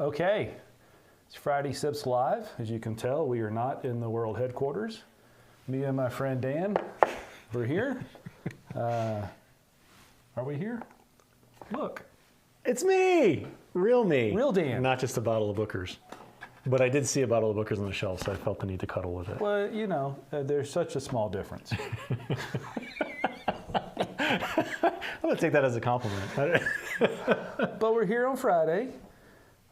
Okay, it's Friday Sips Live. As you can tell, we are not in the world headquarters. Me and my friend Dan, we're here. Are we here? Look. It's me! Real me. Real Dan. Not just a bottle of Booker's. But I did see a bottle of Booker's on the shelf, so I felt the need to cuddle with it. Well, you know, there's such a small difference. I'm going to take that as a compliment. But we're here on Friday.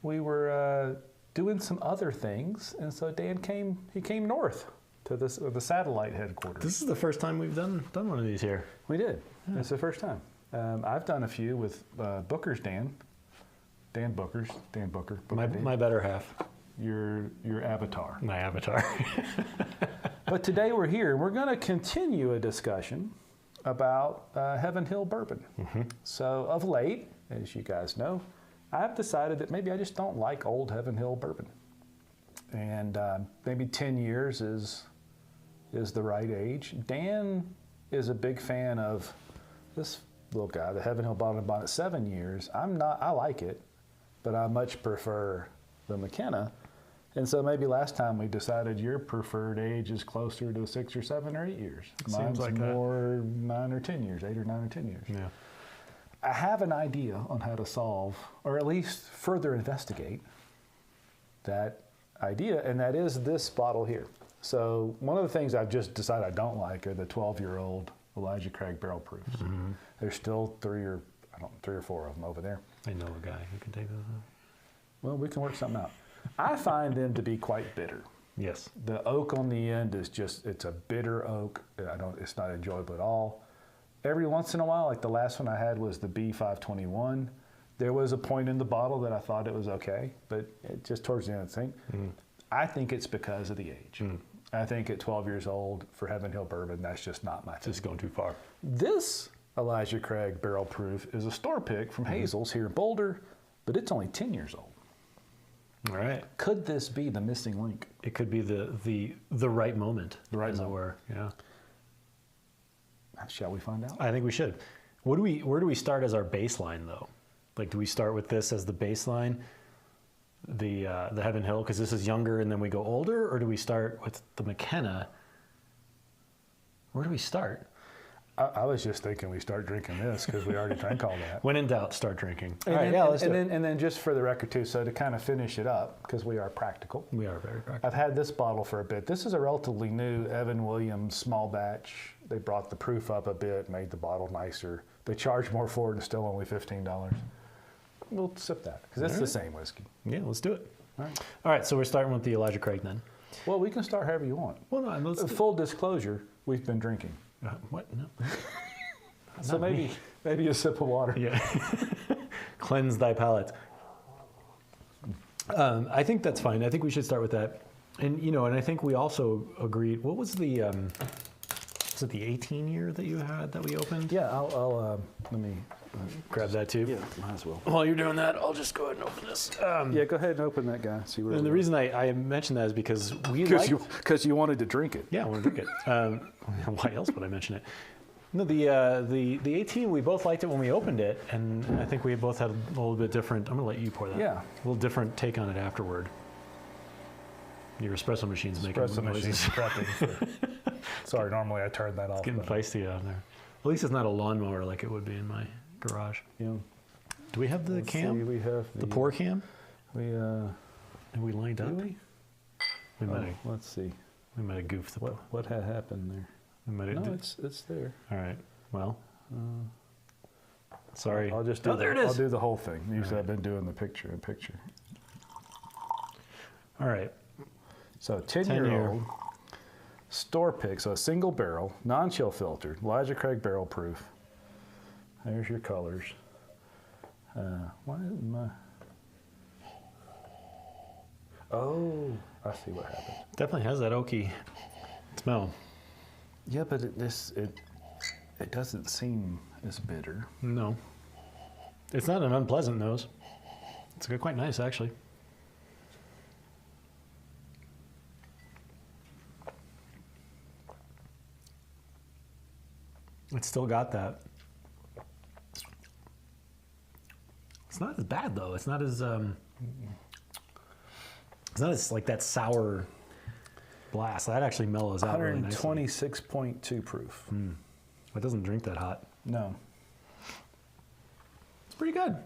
We were doing some other things, and so Dan came north to the satellite headquarters. This is the first time we've done one of these here. We did. Yeah. It's the first time. I've done a few with Booker's Dan Booker. My better half. Your avatar. My avatar. But today we're here, and we're going to continue a discussion about Heaven Hill bourbon. Mm-hmm. So of late, as you guys know, I've decided that maybe I just don't like old Heaven Hill bourbon. And maybe 10 years is the right age. Dan is a big fan of this little guy, the Heaven Hill Bottled and Bond at 7 years. I like it, but I much prefer the McKenna. And so maybe last time we decided your preferred age is closer to 6 or 7 or 8 years. Mine's like more 9 or 10 years, 8 or 9 or 10 years. Yeah. I have an idea on how to solve, or at least further investigate, that idea, and that is this bottle here. So one of the things I've just decided I don't like are the 12-year-old Elijah Craig barrel proofs. Mm-hmm. There's still three or 4 of them over there. I know a guy who can take those out. Well, we can work something out. I find them to be quite bitter. Yes. The oak on the end is it's a bitter oak. It's not enjoyable at all. Every once in a while, like the last one I had was the B521. There was a point in the bottle that I thought it was okay, but just towards the end of the thing, I think it's because of the age. I think at 12 years old for Heaven Hill bourbon, that's just not my thing. Just going too far. This Elijah Craig barrel proof is a store pick from Hazel's here in Boulder, but it's only 10 years old. All right. Could this be the missing link? It could be the right moment, as it were. Yeah. Shall we find out? I think we should. Where do we start as our baseline, though? Like, do we start with this as the baseline, the Heaven Hill, because this is younger, and then we go older, or do we start with the McKenna? Where do we start? I was just thinking we start drinking this because we already drank all that. When in doubt, start drinking. Let's do it. And then just for the record, too, so to kind of finish it up, because we are practical. We are very practical. I've had this bottle for a bit. This is a relatively new Evan Williams small batch. They brought the proof up a bit, made the bottle nicer. They charge more for it, and it's still only $15. We'll sip that, because it's the same whiskey. Yeah, let's do it. All right. All right, so we're starting with the Elijah Craig then. Well, we can start however you want. Well, no, full disclosure, we've been drinking. What? No. So maybe a sip of water. Yeah. Cleanse thy palate. I think that's fine. I think we should start with that. And and I think we also agreed. What was the? Was it the 18 year that you had that we opened? Yeah, I'll let me grab that too. Yeah, might as well. While you're doing that, I'll just go ahead and open this. Yeah, go ahead and open that guy. See what. And the reason I mentioned that is because because you wanted to drink it. Yeah, I want to drink it. Why else would I mention it? No, the 18, we both liked it when we opened it, and I think we both had a little bit different. I'm going to let you pour that. Yeah. A little different take on it afterward. Your espresso machine's making noises. Prepping. Sorry, normally I turn that off. It's getting feisty out there. At least it's not a lawnmower like it would be in my garage. Yeah. Do we have the cam? See, we have the pour cam? Are we lined up? We might have. Let's see. We might have goofed the. What had happened there? No, it's there. All right. Well, sorry. I'll just do there it is. I'll do the whole thing. Usually I've been doing the picture. All right. So 10-year-old store pick, so a single barrel, non-chill filtered, Elijah Craig barrel proof. There's your colors. Why isn't my? Oh, I see what happened. Definitely has that oaky smell. Yeah, but it doesn't seem as bitter. No. It's not an unpleasant nose. It's quite nice, actually. It's still got that. It's not as bad, though. It's not as It's not like that sour blast. That actually mellows out really nicely. 126.2 proof. It doesn't drink that hot. No. It's pretty good.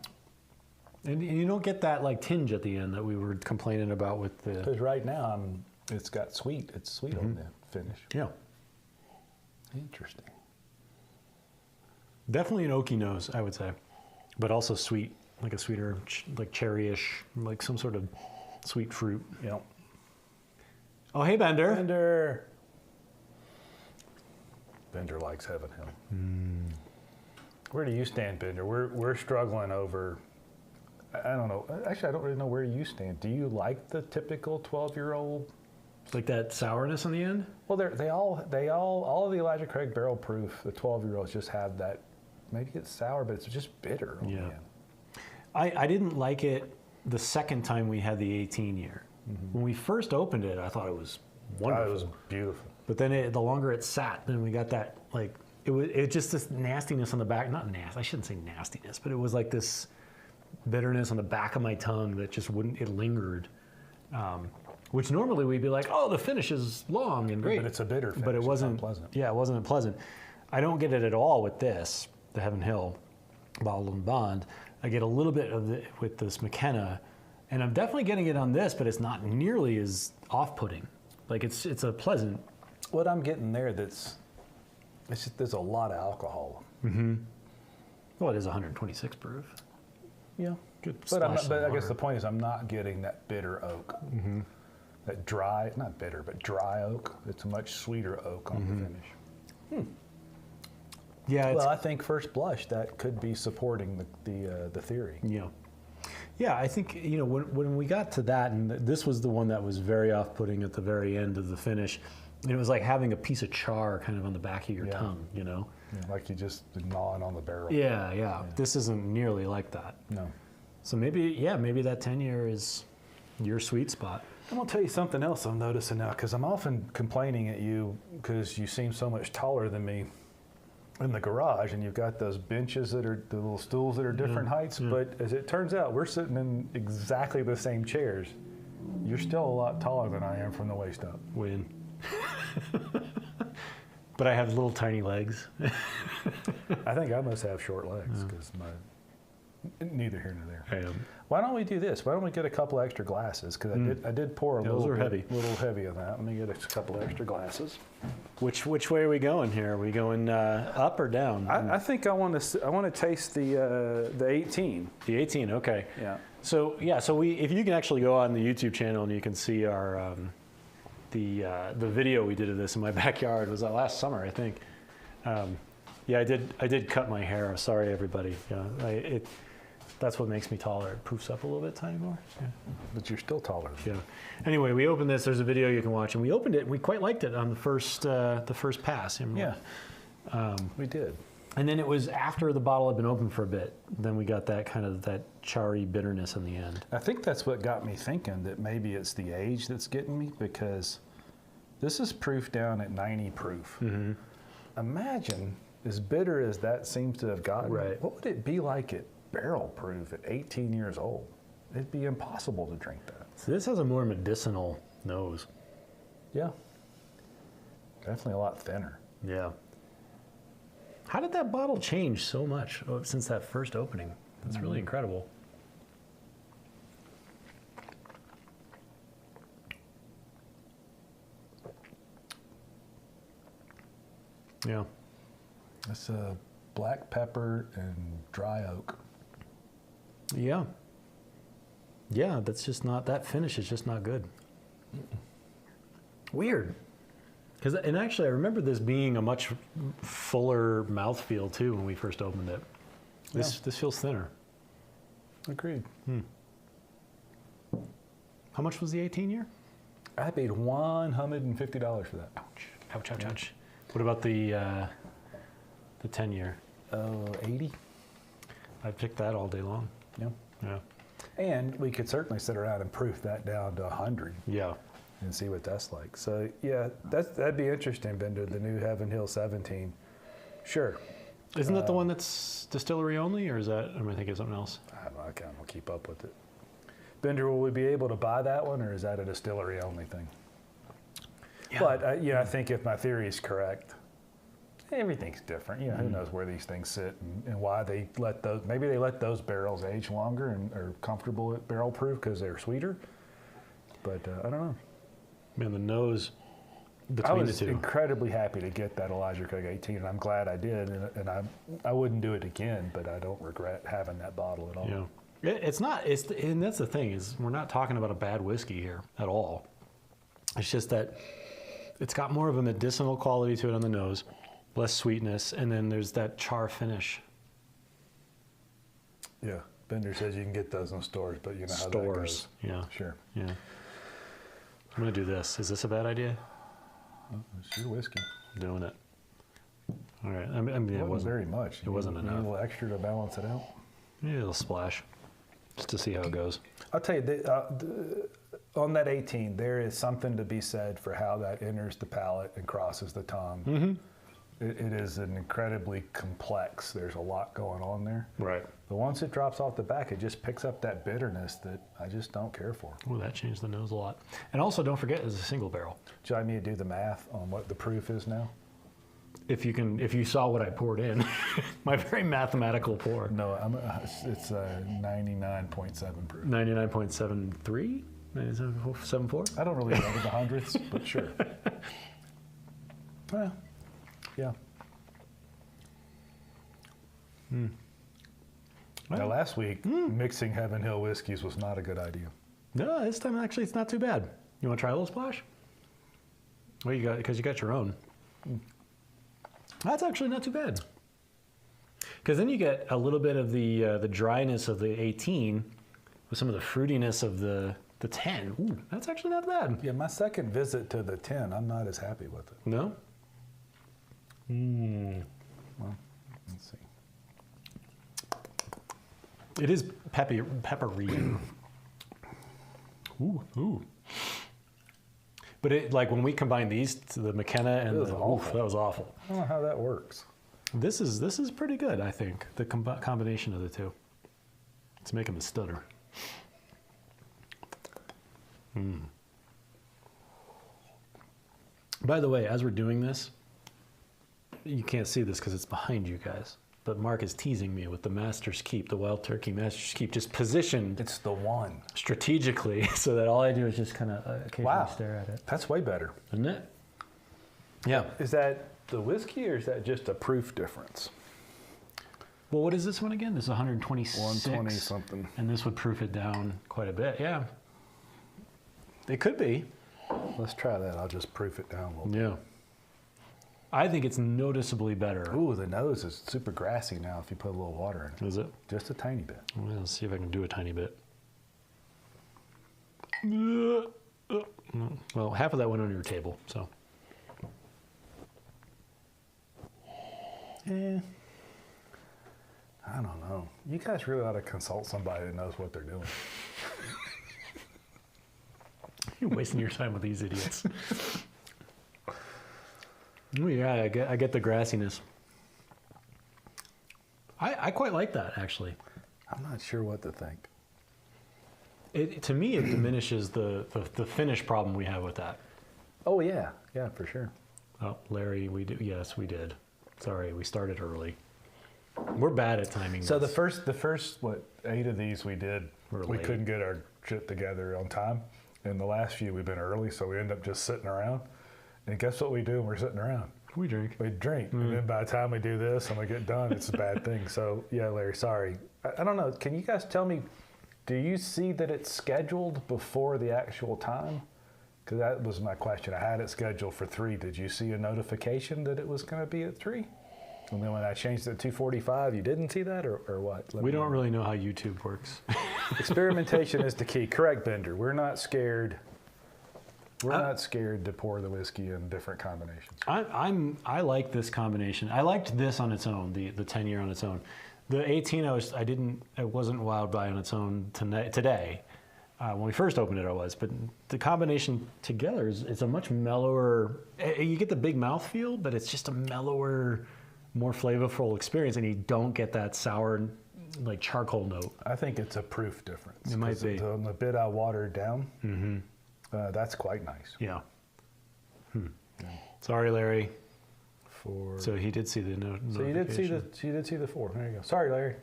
And you don't get that like tinge at the end that we were complaining about with the... Because right now it's got sweet. It's sweet on the finish. Yeah. Interesting. Definitely an oaky nose, I would say. But also sweet, like a sweeter, like cherry-ish, like some sort of sweet fruit. Yeah. Oh, hey, Bender. Bender likes Heaven Hill. Where do you stand, Bender? We're struggling over... I don't know. Actually, I don't really know where you stand. Do you like the typical 12-year-old? Like that sourness on the end? Well, all of the Elijah Craig barrel proof, the 12-year-olds just have that. Maybe it's sour, but it's just bitter on the end. I didn't like it the second time we had the 18 year. When we first opened it, I thought it was wonderful. It was beautiful. But then the longer it sat, then we got that like it just this nastiness on the back. Not nasty. I shouldn't say nastiness, but it was like this bitterness on the back of my tongue that just wouldn't. It lingered. Which normally we'd be like, oh, the finish is long and great. But it's a bitter finish. But it wasn't pleasant. Yeah, it wasn't pleasant. I don't get it at all with this, the Heaven Hill Bottled and Bond. I get a little bit of it with this McKenna, and I'm definitely getting it on this, but it's not nearly as off-putting. Like it's a pleasant. What I'm getting there, it's just, there's a lot of alcohol. Well, it is 126 proof. Yeah. Good. But I guess the point is I'm not getting that bitter oak. That dry, not bitter, but dry oak. It's a much sweeter oak on the finish. Yeah. Well, I think first blush that could be supporting the theory. Yeah. Yeah, I think, when we got to that, and this was the one that was very off-putting at the very end of the finish, it was like having a piece of char kind of on the back of your tongue, Yeah, like you just gnawing on the barrel. Yeah. This isn't nearly like that. No. So maybe that 10-year is your sweet spot. I'm going to tell you something else I'm noticing now, because I'm often complaining at you because you seem so much taller than me in the garage, and you've got those benches that are the little stools that are different heights. But as it turns out, we're sitting in exactly the same chairs. You're still a lot taller than I am from the waist up. Win. But I have little tiny legs. I think I must have short legs because neither here nor there. I am. Why don't we do this? Why don't we get a couple extra glasses? Because I did pour a those are little heavy on that. Let me get a couple extra glasses. Which way are we going here? Are we going up or down? I think I want to taste the 18. The 18, okay. Yeah. So if you can actually go on the YouTube channel and you can see our the video we did of this in my backyard. It was last summer, I think. I did cut my hair. Sorry, everybody. Yeah, that's what makes me taller. It poofs up a little bit tiny more. Yeah. But you're still taller. Yeah. Anyway, we opened this. There's a video you can watch, and we opened it. And we quite liked it on the first pass. Yeah. We did. And then it was after the bottle had been open for a bit. Then we got that kind of that charry bitterness in the end. I think that's what got me thinking that maybe it's the age that's getting me, because this is proof down at 90 proof. Imagine, as bitter as that seems to have gotten, what would it be like at barrel proof at 18 years old? It'd be impossible to drink that. So this has a more medicinal nose. Yeah. Definitely a lot thinner. Yeah. How did that bottle change so much since that first opening? That's really incredible. Yeah. It's black pepper and dry oak. Yeah. Yeah, that finish is just not good. Weird. And actually, I remember this being a much fuller mouthfeel, too, when we first opened it. This feels thinner. Agreed. How much was the 18-year? I paid $150 for that. Ouch. Ouch, ouch, ouch. What about the 10-year? 80. I'd pick that all day long. Yeah. Yeah. And we could certainly sit around and proof that down to 100. Yeah. And see what that's like. So yeah, that'd be interesting, Bender, the new Heaven Hill 17. Sure. Isn't that the one that's distillery only, or am I thinking of something else? I don't know, I can't keep up with it. Bender, will we be able to buy that one, or is that a distillery only thing? Yeah. But I think if my theory is correct, everything's different. Who knows where these things sit and why they let those. Maybe they let those barrels age longer and are comfortable at barrel proof because they're sweeter. But I don't know. Man, the nose I between the was two. incredibly happy to get that Elijah Craig 18, and I'm glad I did. And I wouldn't do it again, but I don't regret having that bottle at all. Yeah. It's not. And that's the thing is we're not talking about a bad whiskey here at all. It's just that it's got more of a medicinal quality to it on the nose, less sweetness, and then there's that char finish. Yeah. Bender says you can get those in stores, but you know how that Stores. goes. Yeah. Sure. Yeah. I'm gonna do this. Is this a bad idea? It's your whiskey. I'm doing it. All right. I mean It wasn't very much. It wasn't You need enough. a little extra to balance it out. Maybe a little splash, just to see how it goes. I'll tell you, on that 18, there is something to be said for how that enters the palate and crosses the tongue. Mm-hmm. It is an incredibly complex. There's a lot going on there. Right. But once it drops off the back, it just picks up that bitterness that I just don't care for. Oh, that changed the nose a lot. And also, don't forget, it's a single barrel. Do you want me to do the math on what the proof is now? If you saw what I poured in, my very mathematical pour. No, it's 99.7 proof. 99.73, 97.74. I don't really know the hundredths, but sure. Well, yeah. Now, last week, mixing Heaven Hill whiskeys was not a good idea. No, this time actually it's not too bad. You want to try a little splash? Well, you got because you got your own. That's actually not too bad. Because then you get a little bit of the dryness of the 18 with some of the fruitiness of the 10. Ooh, that's actually not bad. Yeah, my second visit to the 10, I'm not as happy with it. No? Well, let's see. It is peppery. Ooh. But it like when we combine these to the McKenna and was awful. that was awful. I don't know how that works. This is pretty good, I think. The combination of the two. It's making the stutter. By the way, as we're doing this, you can't see this because it's behind you guys. But Mark is teasing me with the Master's Keep, the Wild Turkey Master's Keep, just positioned It's the one. strategically so that all I do is just kind of occasionally Wow. stare at it. That's way better. Isn't it? Yeah. Is that the whiskey or is that just a proof difference? Well, what is this one again? This is 126. 120 something. And this would proof it down quite a bit. Yeah. It could be. Let's try that. I'll just proof it down a little bit. Yeah. I think it's noticeably better. Ooh, the nose is super grassy now if you put a little water in it. Is it? Just a tiny bit. Well, let's see if I can do a tiny bit. Well, half of that went on your table, so. I don't know. You guys really ought to consult somebody that knows what they're doing. You're wasting your time with these idiots. Oh, yeah, I get the grassiness. I quite like that, actually. I'm not sure what to think. To me, it diminishes the finish problem we have with that. Oh, yeah. Yeah, for sure. Oh, Larry, yes, we did. Sorry, we started early. We're bad at timing. So the this. first, 8 of these we did, We're we late. couldn't get our shit together on time. And the last few we've been early, so we end up just sitting around. And guess what we do when we're sitting around? We drink. We drink. And then by the time we do this and we get done, it's a bad thing. So, yeah, Larry, sorry. I don't know. Can you guys tell me, do you see that it's scheduled before the actual time? Because that was my question. I had it scheduled for 3. Did you see a notification that it was going to be at 3? And then when I changed it to 2:45, you didn't see that or what? Let We me don't know. really know how YouTube works. Experimentation is the key. Correct, Bender. We're not scared. We're not scared to pour the whiskey in different combinations. I like this combination. I liked this on its own, the 10-year on its own. The 18, I wasn't wowed by on its own today. When we first opened it, I was, but the combination together it's a much mellower. You get the big mouth feel, but it's just a mellower, more flavorful experience, and you don't get that sour like charcoal note. I think it's a proof difference. It might be. On the bit I watered down, that's quite nice. Yeah. Sorry, Larry. For So he did see the so you did see the 4. There you go. Sorry, Larry.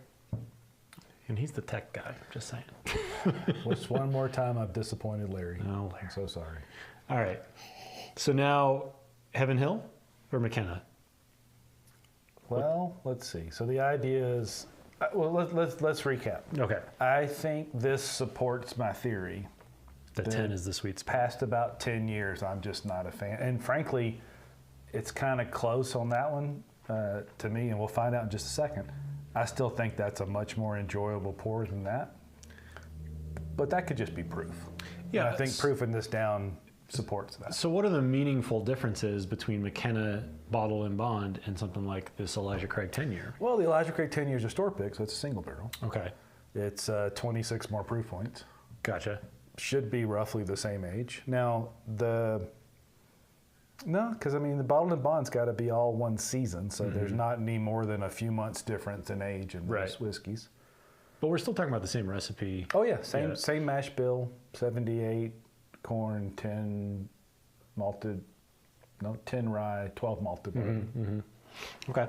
And he's the tech guy. Just saying. What's one more time I've disappointed Larry? Oh, Larry. I'm so sorry. All right. So now, Heaven Hill or McKenna? Well, let's see. So the idea is, well, let's recap. Okay. I think this supports my theory. The 10 is the sweet spot. Past about 10 years, I'm just not a fan. And frankly, it's kind of close on that one to me, and we'll find out in just a second. I still think that's a much more enjoyable pour than that. But that could just be proof. Yeah. And I think proofing this down supports that. So what are the meaningful differences between McKenna Bottle and Bond and something like this Elijah Craig 10-year? Well, the Elijah Craig 10 years of store pick, so it's a single barrel. Okay. It's 26 more proof points. Gotcha. Should be roughly the same age. Now, because I mean, the Bottled and Bond's got to be all one season, so there's not any more than a few months difference in age in those whiskeys. But we're still talking about the same recipe. Oh yeah, same mash bill, 78 corn, 10 malted, 10 rye, 12 malted. Okay.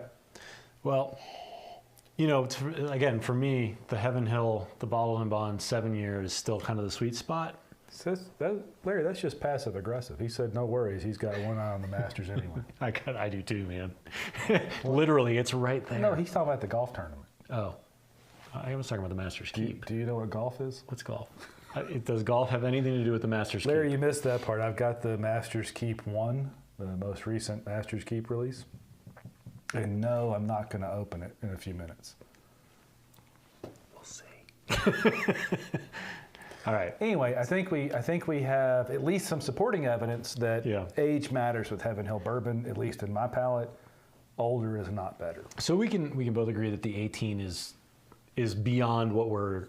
Well, you know, again, for me, the Heaven Hill, the Bottled and Bond 7 year is still kind of the sweet spot. Larry, that's just passive aggressive. He said, no worries, he's got one eye on the Masters anyway. I do too, man. Literally, it's right there. No, he's talking about the golf tournament. Oh, I was talking about the Masters Keep. Do you know what golf is? What's golf? Does golf have anything to do with the Masters Larry, Keep? you missed that part. I've got the Masters Keep 1, the most recent Masters Keep release. And no, I'm not going to open it in a few minutes. We'll see. All right. Anyway, I think we have at least some supporting evidence that age matters with Heaven Hill bourbon, at least in my palate. Older is not better. So we can both agree that the 18 is beyond what we're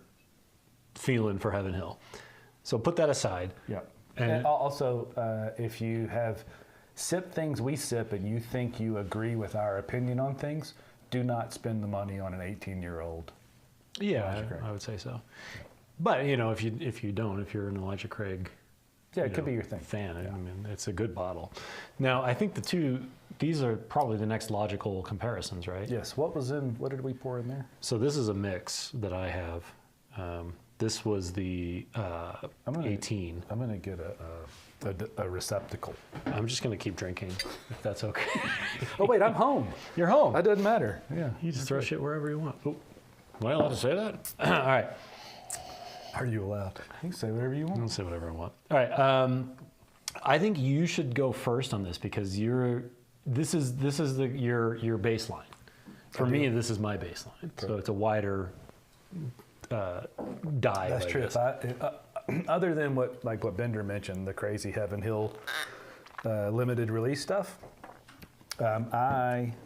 feeling for Heaven Hill. So put that aside. Yeah. And also, if you have sipped things we sip and you think you agree with our opinion on things, do not spend the money on an 18-year-old. Yeah, I would say so. But you know, if you don't, if you're an Elijah Craig, it could be your thing. Fan. I mean, it's a good bottle. Now, I think these are probably the next logical comparisons, right? Yes. What did we pour in there? So this is a mix that I have. This was the 18. I'm gonna get a receptacle. I'm just gonna keep drinking, if that's okay. Oh wait, I'm home. You're home. That doesn't matter. Yeah. You just throw shit wherever you want. Oh, am I allowed to say that? All right. Are you allowed? You can say whatever you want. I'll say whatever I want. All right. I think you should go first on this because this is your baseline. For me, this is my baseline. So it's a wider dive. That's true. Other than what Bender mentioned, the crazy Heaven Hill limited release stuff,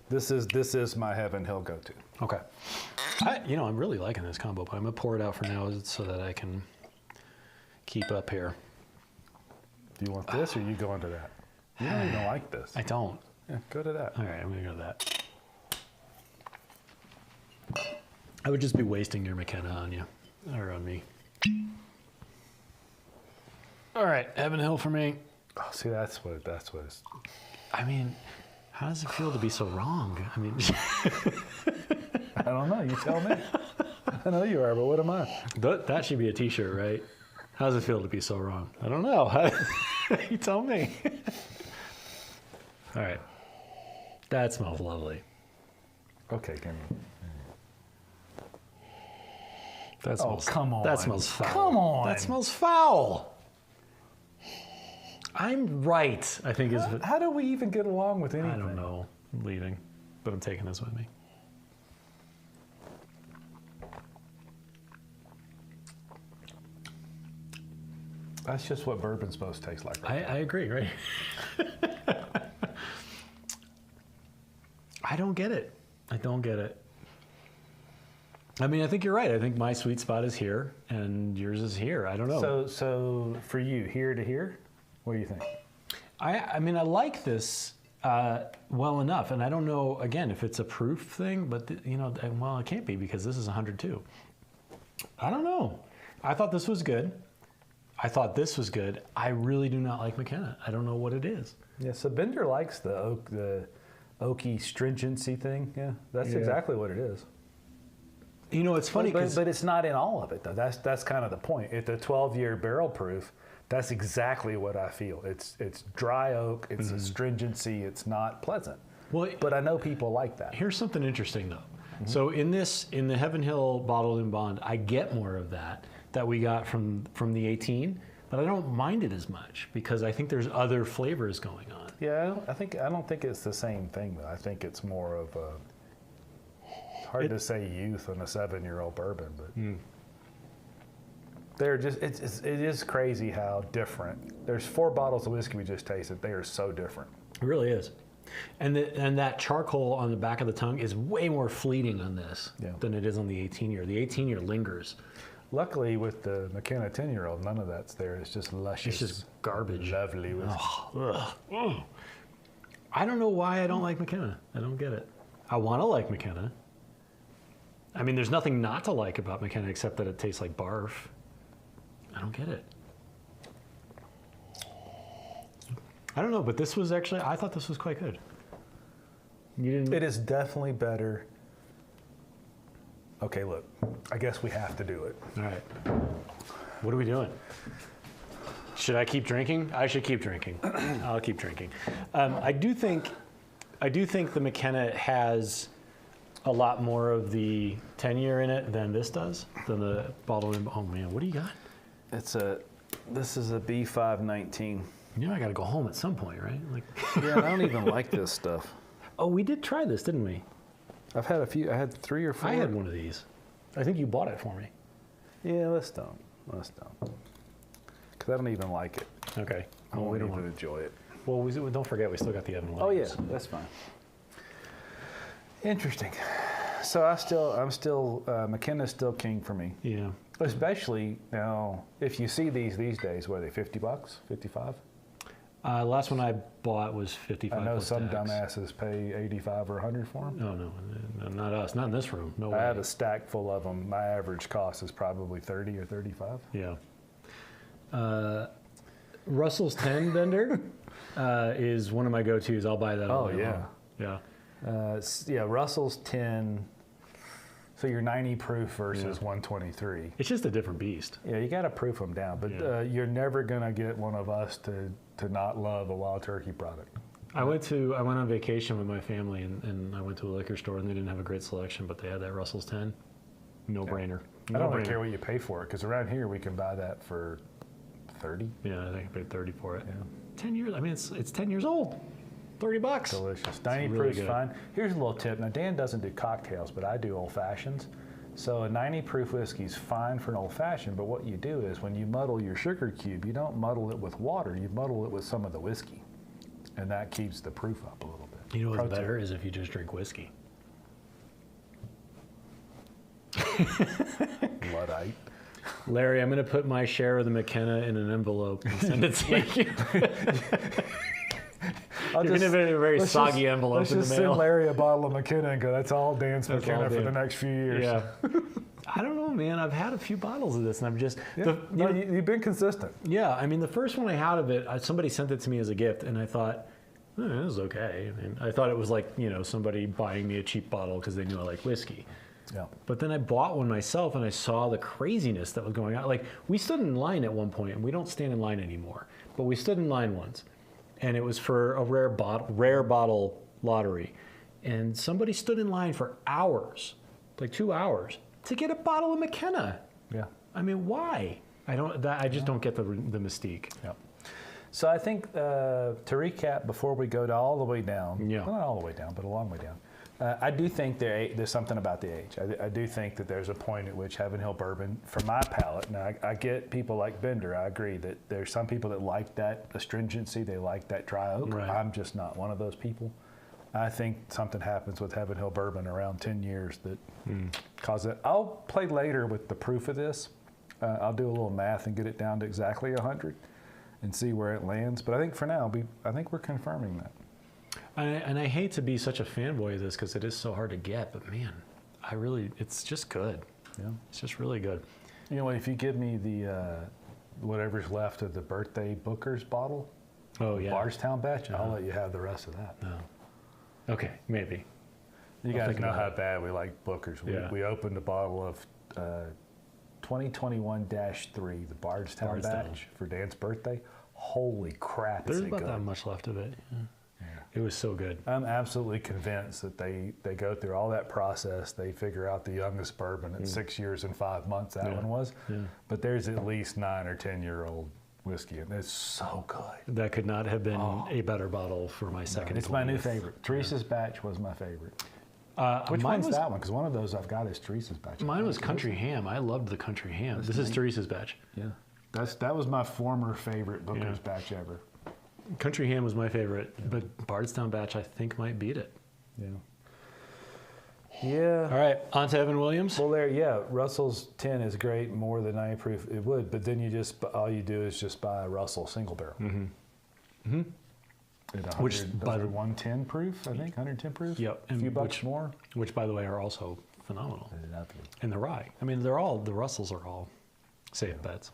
this is my Heaven Hill go-to. Okay. I'm really liking this combo, but I'm gonna pour it out for now so that I can keep up here. Do you want this or you go into that? You don't even like this. I don't. Yeah, go to that. All right, I'm gonna go to that. I would just be wasting your McKenna on you, or on me. All right, Heaven Hill for me. Oh, see, that's what it's. I mean, how does it feel to be so wrong? I mean, I don't know. You tell me. I know you are, but what am I? That should be a T-shirt, right? How does it feel to be so wrong? I don't know. You tell me. All right. That smells lovely. Okay, give me. That smells, come on. That smells foul. Come on. That smells foul. I'm right, I think. How do we even get along with anything? I don't know. I'm leaving, but I'm taking this with me. That's just what bourbon's supposed to taste like. I agree, right? I don't get it. I mean, I think you're right. I think my sweet spot is here, and yours is here. I don't know. So for you, here to here, what do you think? I mean, I like this Well enough, and I don't know again if it's a proof thing, but well, it can't be because this is 102. I don't know. I thought this was good. I really do not like McKenna. I don't know what it is. Yeah, so Bender likes the oaky stringency thing. Yeah, that's exactly what it is. It's funny but it's not in all of it though. That's kind of the point. At the 12-year barrel proof, that's exactly what I feel. It's dry oak. It's a stringency. It's not pleasant. Well, but I know people like that. Here's something interesting though. So in the Heaven Hill bottled in bond, I get more of that we got from the 18, but I don't mind it as much because I think there's other flavors going on. Yeah, I don't think it's the same thing though. I think it's more of a hard to say youth on a 7-year-old bourbon, but they're just it is crazy how different. There's 4 bottles of whiskey we just tasted. They are so different. It really is. And that charcoal on the back of the tongue is way more fleeting on this than it is on the 18-year. The 18-year lingers. Luckily, with the McKenna 10-year-old, none of that's there. It's just luscious. It's just garbage. Lovely whiskey. I don't know why I don't like McKenna. I don't get it. I want to like McKenna. I mean, there's nothing not to like about McKenna except that it tastes like barf. I don't get it. I don't know, but this was actually, I thought this was quite good. You didn't? It is definitely better. Okay, look, I guess we have to do it. All right. What are we doing? Should I keep drinking? I should keep drinking. I'll keep drinking. I do think the McKenna has a lot more of the 10-year in it than this does, than the bottle in. Oh man, what do you got? This is a B519. I got to go home at some point, right? Yeah, I don't even like this stuff. Oh, we did try this, didn't we? I've had a few. I had 3 or 4. I had one of these. I think you bought it for me. Yeah, let's don't. Because I don't even like it. Okay. I won't even enjoy it. Well, don't forget, we still got the oven. Oh yeah, that's fine. Interesting. So I'm still McKenna's still king for me. Yeah. Especially now, if you see these days, what are they, $50, 55? Last one I bought was 55. I know plus some tax. dumbasses pay 85 or 100 for them. No, not us. Not in this room. No way. I have a stack full of them. My average cost is probably 30 or 35. Yeah. Russell's 10 Bender is one of my go-tos. I'll buy that. Oh yeah. Yeah. Russell's 10. So you're 90 proof versus 123. It's just a different beast. Yeah, you got to proof them down, but you're never gonna get one of us to not love a Wild Turkey product. I went on vacation with my family and I went to a liquor store and they didn't have a great selection, but they had that Russell's 10. No brainer. I don't really care what you pay for it because around here we can buy that for 30. Yeah, I think I paid 30 for it. Yeah. 10 years. I mean, it's 10 years old. $30. Delicious. 90 really proof's good. fine. Here's a little tip. Now, Dan doesn't do cocktails, but I do old fashions. So a 90 proof whiskey is fine for an old fashioned, but what you do is when you muddle your sugar cube, you don't muddle it with water, you muddle it with some of the whiskey. And that keeps the proof up a little bit. You know what's better is if you just drink whiskey. Luddite. Larry, I'm going to put my share of the McKenna in an envelope and send it to you. You're going to have a very soggy envelope let's in the just mail. send Larry a bottle of McKenna and go, that's all Dan's That's McKenna all for Dan. the next few years. Yeah. I don't know, man. I've had a few bottles of this, and I'm just... You've been consistent. Yeah, I mean, the first one I had of it, somebody sent it to me as a gift, and I thought, this is okay. And I thought it was like, somebody buying me a cheap bottle because they knew I like whiskey. Yeah. But then I bought one myself, and I saw the craziness that was going on. Like, we stood in line at one point, and we don't stand in line anymore, but we stood in line once, and it was for a rare bottle lottery. And somebody stood in line for hours, like 2 hours, to get a bottle of McKenna. Yeah. I mean, why? I just don't get the mystique. Yeah. So I think to recap before we go all the way down, well, not all the way down, but a long way down, I do think there's something about the age. I do think that there's a point at which Heaven Hill Bourbon, for my palate, now I get people like Bender, I agree that there's some people that like that astringency, they like that dry oak. Right. I'm just not one of those people. I think something happens with Heaven Hill Bourbon around 10 years that cause it. I'll play later with the proof of this. I'll do a little math and get it down to exactly 100 and see where it lands. But I think for now, I think we're confirming that. And I hate to be such a fanboy of this because it is so hard to get, but man, it's just good. Yeah. It's just really good. You know what? If you give me the whatever's left of the birthday Booker's bottle, Oh yeah. Bardstown batch, I'll let you have the rest of that. No. Okay, maybe. You I'll guys think know about how it. bad we like Booker's. Yeah. We opened a bottle of 2021-3, the Bardstown batch for Dan's birthday. Holy crap! There's is it about good. that much left of it. Yeah. Yeah. It was so good. I'm absolutely convinced that they go through all that process. They figure out the youngest bourbon at 6 years and 5 months. That Yeah. one was. Yeah. But there's at least 9 or 10-year-old whiskey, and it's so good. That could not have been a better bottle for my second. It's my new 20th. favorite. Teresa's batch was my favorite. Which mine one's was, that one? Because one of those I've got is Teresa's batch. Mine was Country Ham. I loved the Country Ham. This is Teresa's batch. Yeah. That was my former favorite Booker's batch ever. Country Ham was my favorite, but Bardstown batch I think might beat it. Yeah. Yeah. All right, on to Evan Williams. Well, Russell's 10 is great, more than 90 proof. It would, but then all you do is just buy a Russell single barrel. Mm-hmm. Which, by the 110 proof, I think, 110 proof. Yep, A few bucks more. Which, by the way, are also phenomenal. Lovely. And the rye. I mean, the Russells are all safe bets.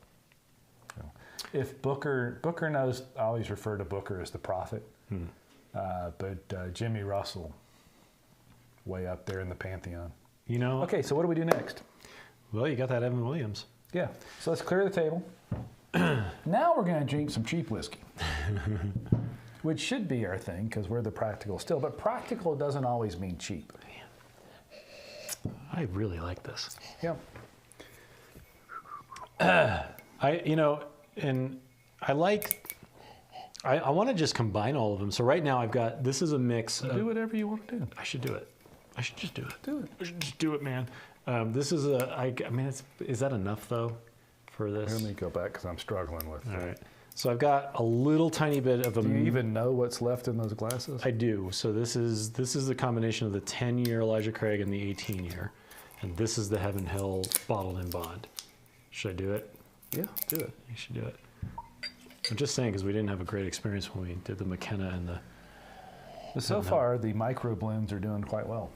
If Booker knows, I always refer to Booker as the prophet, but Jimmy Russell, way up there in the pantheon. You know. Okay, so what do we do next? Well, you got that Evan Williams. Yeah, so let's clear the table. Now we're going to drink some cheap whiskey, which should be our thing because we're the practical still. But practical doesn't always mean cheap. I really like this. Yeah. And I want to just combine all of them. So right now this is a mix. Do whatever you want to do. I should do it. I should just do it. Do it. I should just do it, man. This is is that enough though for this? Let me go back because I'm struggling with it. All right. So I've got a little tiny bit of a. Do you even know what's left in those glasses? I do. So this is the combination of the 10-year Elijah Craig and the 18-year. And this is the Heaven Hill bottled in bond. Should I do it? Yeah, do it. You should do it. I'm just saying because we didn't have a great experience when we did the McKenna and the. But so far, the micro blends are doing quite well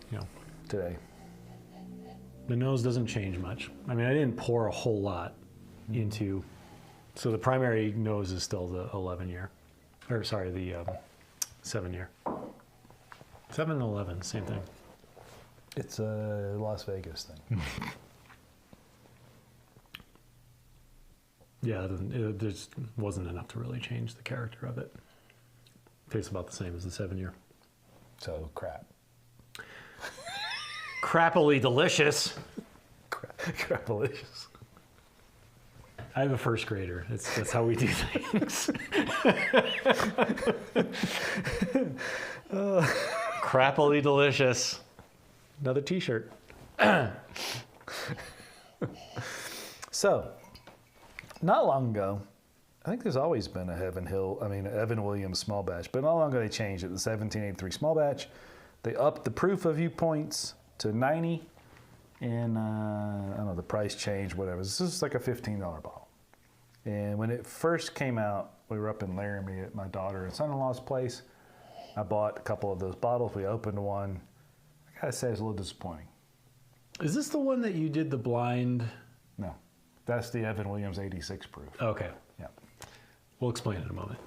today. The nose doesn't change much. I mean, I didn't pour a whole lot into. So the primary nose is still the 11-year, or sorry, the 7-year. 7 and 11, same thing. It's a Las Vegas thing. Yeah, it just wasn't enough to really change the character of it. Tastes about the same as the 7-year. So crap. Crappily delicious. Crapalicious. I have a first grader. That's how we do things. Crappily delicious. Another T-shirt. So, not long ago, I think there's always been a Evan Williams small batch, but not long ago they changed it. The 1783 small batch, they upped the proof of viewpoints to 90, and I don't know, the price changed, whatever. This is like a $15 bottle. And when it first came out, we were up in Laramie at my daughter and son-in-law's place. I bought a couple of those bottles. We opened one. I gotta say, it was a little disappointing. Is this the one that you did the blind? No, that's the Evan Williams 86 proof. Okay. Yeah. We'll explain in a moment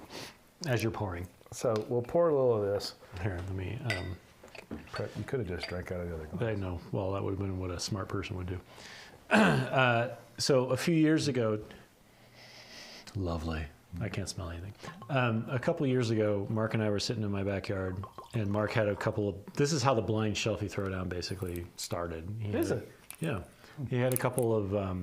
as you're pouring. So we'll pour a little of this. Here, let me. You could have just drank out of the other glass. I know. Well, that would have been what a smart person would do. So a few years ago, lovely. I can't smell anything. A couple of years ago, Mark and I were sitting in my backyard, and Mark had a couple of. This is how the blind shelfie throwdown basically started. Is it? Yeah. He had a couple of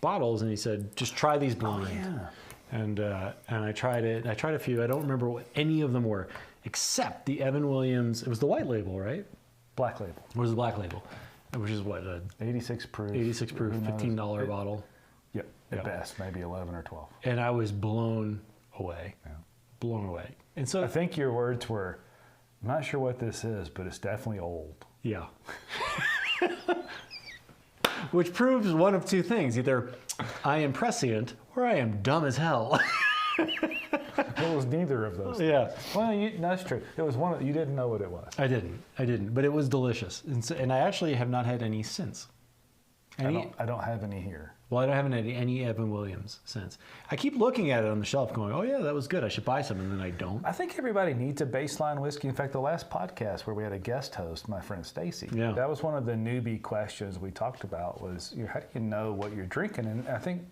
bottles, and he said, "Just try these blind." Yeah. And I tried it. I tried a few. I don't remember what any of them were, except the Evan Williams. It was the white label, right? Black label. It was the black label, which is what 86 proof. 86 proof, Who knows? $15 bottle. Yep. At Yep. best, maybe 11 or 12. And I was blown away. Yeah. Blown away. And so I think your words were, "I'm not sure what this is, but it's definitely old." yeah. Which proves one of two things: either I am prescient or I am dumb as hell. It was neither of those. Yeah. Well, that's true. It was one. You didn't know what it was. I didn't. But it was delicious, and I actually have not had any since. I don't have any here. Well, I haven't had any Evan Williams since. I keep looking at it on the shelf, going, "Oh yeah, that was good. I should buy some," and then I don't. I think everybody needs a baseline whiskey. In fact, the last podcast where we had a guest host, my friend Stacy, that was one of the newbie questions we talked about. Was how do you know what you're drinking? And I think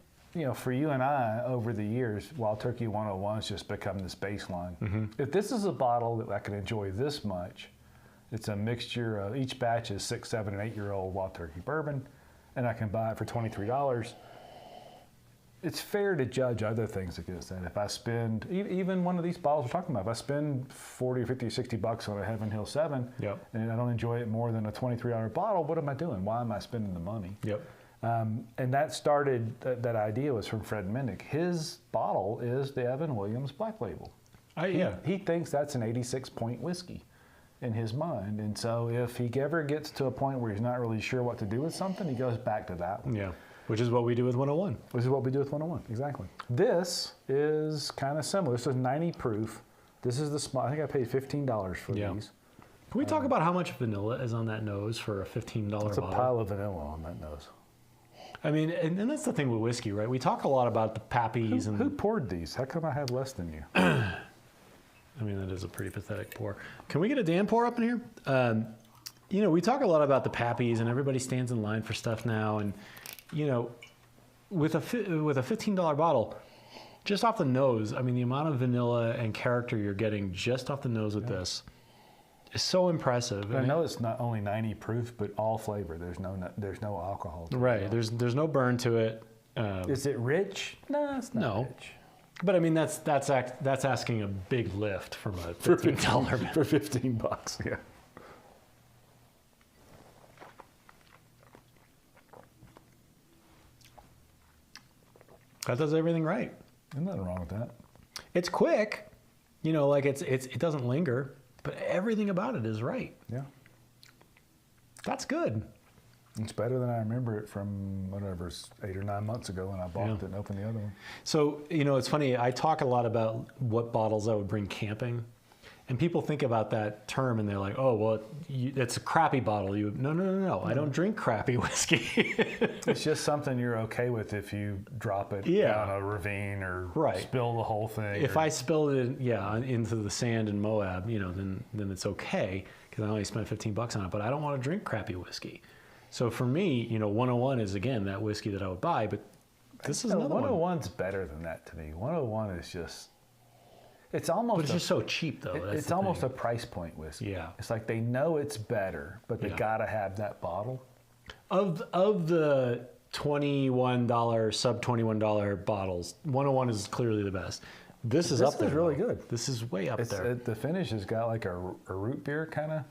for you and I, over the years, Wild Turkey 101 has just become this baseline. Mm-hmm. If this is a bottle that I can enjoy this much, it's a mixture of each batch is 6, 7, and 8-year-old Wild Turkey bourbon, and I can buy it for $23. It's fair to judge other things against that. If I spend, even one of these bottles we're talking about, if I spend 40 or 50 or 60 bucks on a Heaven Hill 7, and I don't enjoy it more than a $23 bottle, what am I doing? Why am I spending the money? Yep. And that started, that idea was from Fred Mendick. His bottle is the Evan Williams Black Label. He thinks that's an 86-point whiskey in his mind. And so if he ever gets to a point where he's not really sure what to do with something, he goes back to that one. Yeah. Which is what we do with 101. Which is what we do with 101, exactly. This is kind of similar. This is 90 proof. This is the small. I think I paid $15 for these. Can we talk about how much vanilla is on that nose for a $15 bottle? It's a pile of vanilla on that nose. I mean, and that's the thing with whiskey, right? We talk a lot about the pappies. Who poured these? How come I have less than you? I mean, that is a pretty pathetic pour. Can we get a Dan pour up in here? We talk a lot about the pappies, and everybody stands in line for stuff now. And, with a $15 bottle, just off the nose, I mean, the amount of vanilla and character you're getting just off the nose with this is so impressive. I know it's not only 90 proof, but all flavor. There's no alcohol to it. There's no burn to it. Is it rich? No, it's not rich. But I mean, that's asking a big lift from a $15 for $15. Yeah. That does everything right. There's nothing wrong with that. It's quick, it doesn't linger, but everything about it is right. Yeah. That's good. It's better than I remember it from whatever, 8 or 9 months ago when I bought it and opened the other one. So, it's funny, I talk a lot about what bottles I would bring camping. And people think about that term and they're like, oh, well, it's a crappy bottle. No. I don't drink crappy whiskey. It's just something you're okay with if you drop it down a ravine or spill the whole thing. If I spilled it into the sand in Moab, then it's okay because I only spent $15 on it. But I don't want to drink crappy whiskey. So for me, 101 is, again, that whiskey that I would buy. But this is another one. 101's better than that to me. 101 is just... It's almost. But it's just so cheap, though. It's almost a price point whiskey. Yeah. It's like they know it's better, but they gotta have that bottle. Of the $21 sub $21 bottles, 101 is clearly the best. This is up there. This is really good. This is way up there. The finish has got like a root beer kind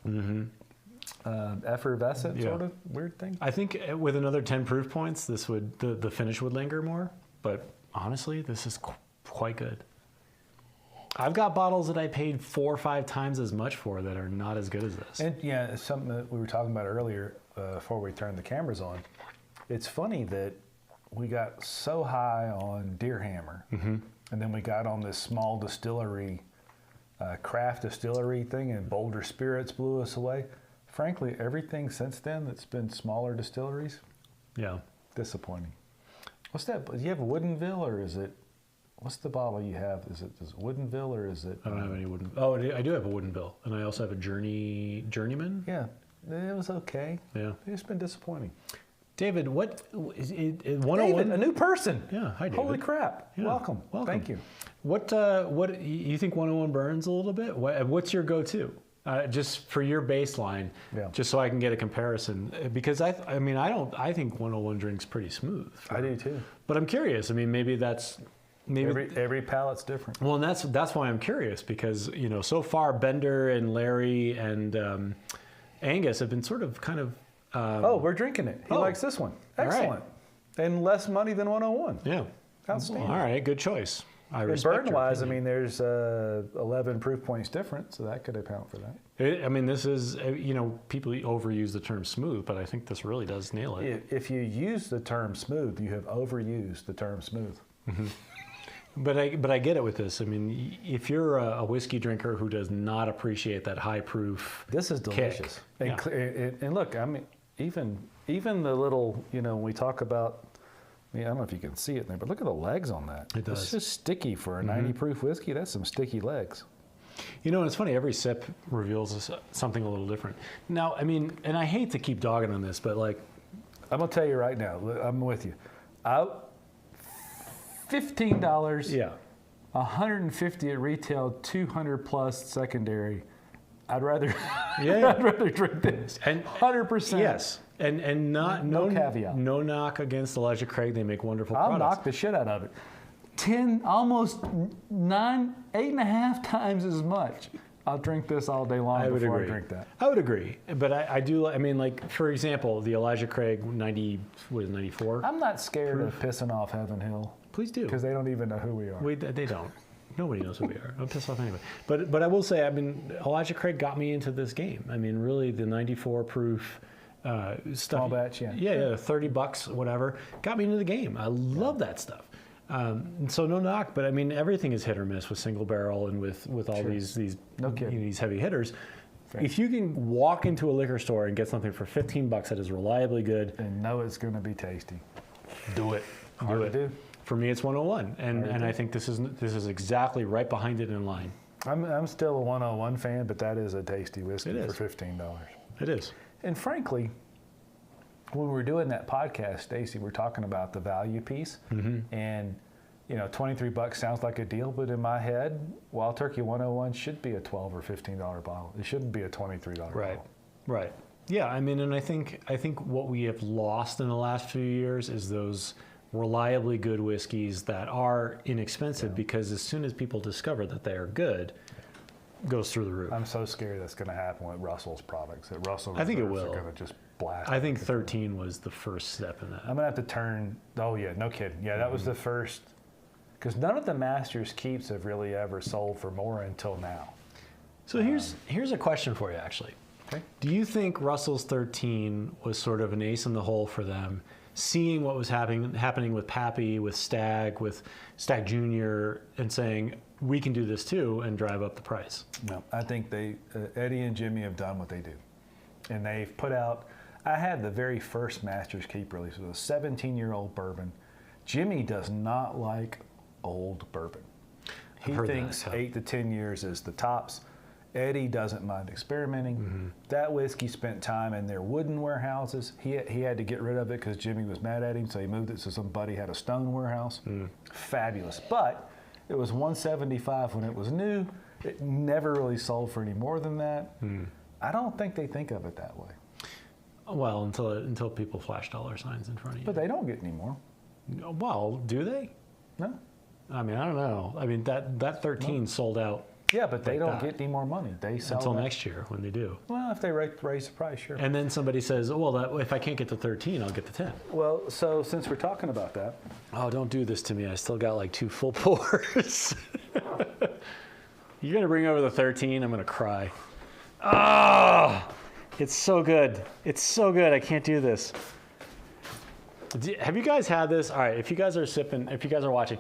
of effervescent sort of weird thing. I think with another 10 proof points, this would the finish would linger more. But honestly, this is quite good. I've got bottles that I paid 4 or 5 times as much for that are not as good as this. And it's something that we were talking about earlier before we turned the cameras on. It's funny that we got so high on Deer Hammer, and then we got on this small distillery, craft distillery thing, and Boulder Spirits blew us away. Frankly, everything since then that's been smaller distilleries, disappointing. What's that? Do you have a Woodinville or is it? What's the bottle you have? Is it Woodinville or is it? I don't have any Woodinville. Oh, I do have a Woodinville, and I also have a Journeyman. Yeah, it was okay. Yeah, it's been disappointing. David, what is it? 101? David, a new person. Yeah, hi David. Holy crap! Yeah. Welcome. Thank you. What you think 101 burns a little bit? What's your go-to? Just for your baseline, just so I can get a comparison. Because I think 101 drinks pretty smooth. I do too. But I'm curious. I mean, maybe that's. Maybe every palate's different. Well, and that's why I'm curious because so far Bender and Larry and Angus have been sort of kind of. We're drinking it. He likes this one. Excellent, and less money than 101. Yeah, outstanding. All right, good choice. I respect. Burn-wise, I mean, there's 11 proof points different, so that could account for that. This is people overuse the term smooth, but I think this really does nail it. If you use the term smooth, you have overused the term smooth. Mm-hmm. But I get it with this. I mean, if you're a whiskey drinker who does not appreciate that high proof, This is delicious. And look, I mean, even the little, when we talk about, I don't know if you can see it in there, but look at the legs on that. It does. It's just sticky for a 90 proof whiskey. That's some sticky legs. It's funny. Every sip reveals something a little different. Now, I mean, and I hate to keep dogging on this, but like, I'm gonna tell you right now. I'm with you. $15. yeah. 150 at retail, 200 plus secondary. I'd rather Yeah. I'd rather drink this. And 100%. Yes. And No caveat. No knock against Elijah Craig. They make wonderful I'll products. knock the shit out of it. 10, almost 8.5 times as much. I'll drink this all day long before I drink that. I would agree. But I do, I mean, like, for example, the Elijah Craig 94? I'm not scared of pissing off Heaven Hill. Please do. Because they don't even know who we are. They don't. Nobody knows who we are. Don't piss off anybody. But I will say, I mean, Elijah Craig got me into this game. I mean, really, the 94 proof stuff. Small batch, yeah. Yeah, $30, whatever. Got me into the game. I love that stuff. And so no knock, but I mean, everything is hit or miss with single barrel and with all these No kidding. these heavy hitters. If you can walk into a liquor store and get something for $15 that is reliably good, And know it's going to be tasty. do it. Hard to do. For me, it's 101, and I think this is exactly right behind it in line. I'm still a 101 fan, but that is a tasty whiskey It is. for $15. It is. And frankly, when we were doing that podcast, Stacy, we're talking about the value piece, and $23 sounds like a deal, but in my head, Wild Turkey 101 should be a $12 or $15 bottle. It shouldn't be a $23 Right. bottle. Right. Yeah. I mean, and I think what we have lost in the last few years is those reliably good whiskeys that are inexpensive because as soon as people discover that they are good, goes through the roof. I'm so scared that's going to happen with Russell's products. That Russell I think it Reserves will. are going to just blast. I think 13 was the first step in that. I'm going to have to turn. Oh yeah, no kidding. Yeah, that was the first. Because none of the Masters Keeps have really ever sold for more until now. So here's a question for you, actually. Okay. Do you think Russell's 13 was sort of an ace in the hole for them, seeing what was happening with Pappy, with Stag Jr., and saying, we can do this too, and drive up the price? No, I think Eddie and Jimmy have done what they do. And they've put out, I had the very first Masters Keep release. It was a 17-year-old bourbon. Jimmy does not like old bourbon. He thinks 8 to 10 years is the tops. Eddie doesn't mind experimenting. That whiskey spent time in their wooden warehouses. He had to get rid of it because Jimmy was mad at him, so he moved it so somebody had a stone warehouse. Fabulous. But it was $175 when it was new. It never really sold for any more than that. I don't think they think of it that way. Well, until people flash dollar signs in front of you. But they don't get any more. Well, do they? No. I mean, I don't know. I mean, that 13 sold out. Yeah, but they Like don't that. get any more money. They sell Until that. next year when they do. Well, if they raise the price, sure. And then somebody says, oh, well, if I can't get the 13, I'll get the 10. Well, so since we're talking about that, Oh, don't do this to me. I still got like 2 full pours. You're going to bring over the 13, I'm going to cry. Ah, it's so good. It's so good. I can't do this. Have you guys had this? All right, if you guys are sipping, if you guys are watching,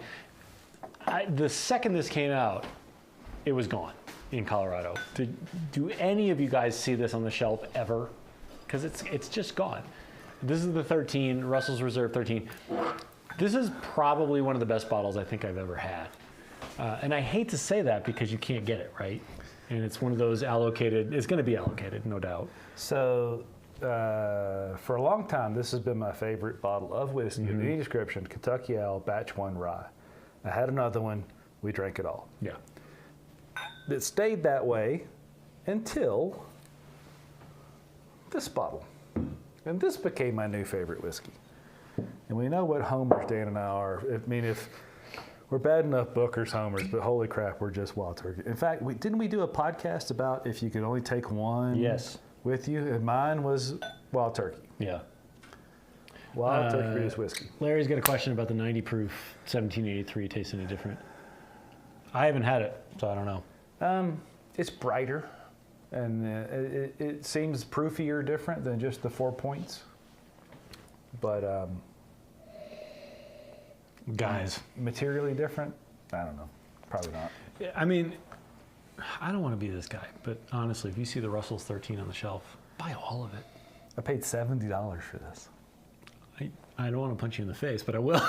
the second this came out, it was gone in Colorado. Do any of you guys see this on the shelf ever? Because it's just gone. This is the 13, Russell's Reserve 13. This is probably one of the best bottles I think I've ever had. And I hate to say that because you can't get it, right? And it's one of those allocated, it's going to be allocated, no doubt. so for a long time, this has been my favorite bottle of whiskey. In the description, Kentucky Owl Batch 1 Rye. I had another one. We drank it all. Yeah. It stayed that way until this bottle. And this became my new favorite whiskey. And we know what homers Dan and I are. I mean, if we're bad enough Booker's homers, but holy crap, we're just Wild Turkey. In fact, didn't we do a podcast about if you could only take one Yes. with you? And mine was Wild Turkey. Yeah. Wild Turkey is whiskey. Larry's got a question about the 90 proof 1783 tastes any different. I haven't had it, so I don't know. It's brighter, and it seems proofier different than just the 4 points. But Guys, materially different. I don't know. Probably not. Yeah, I mean, I don't want to be this guy, but honestly, if you see the Russell's 13 on the shelf, buy all of it. I paid $70 for this. I don't want to punch you in the face, but I will.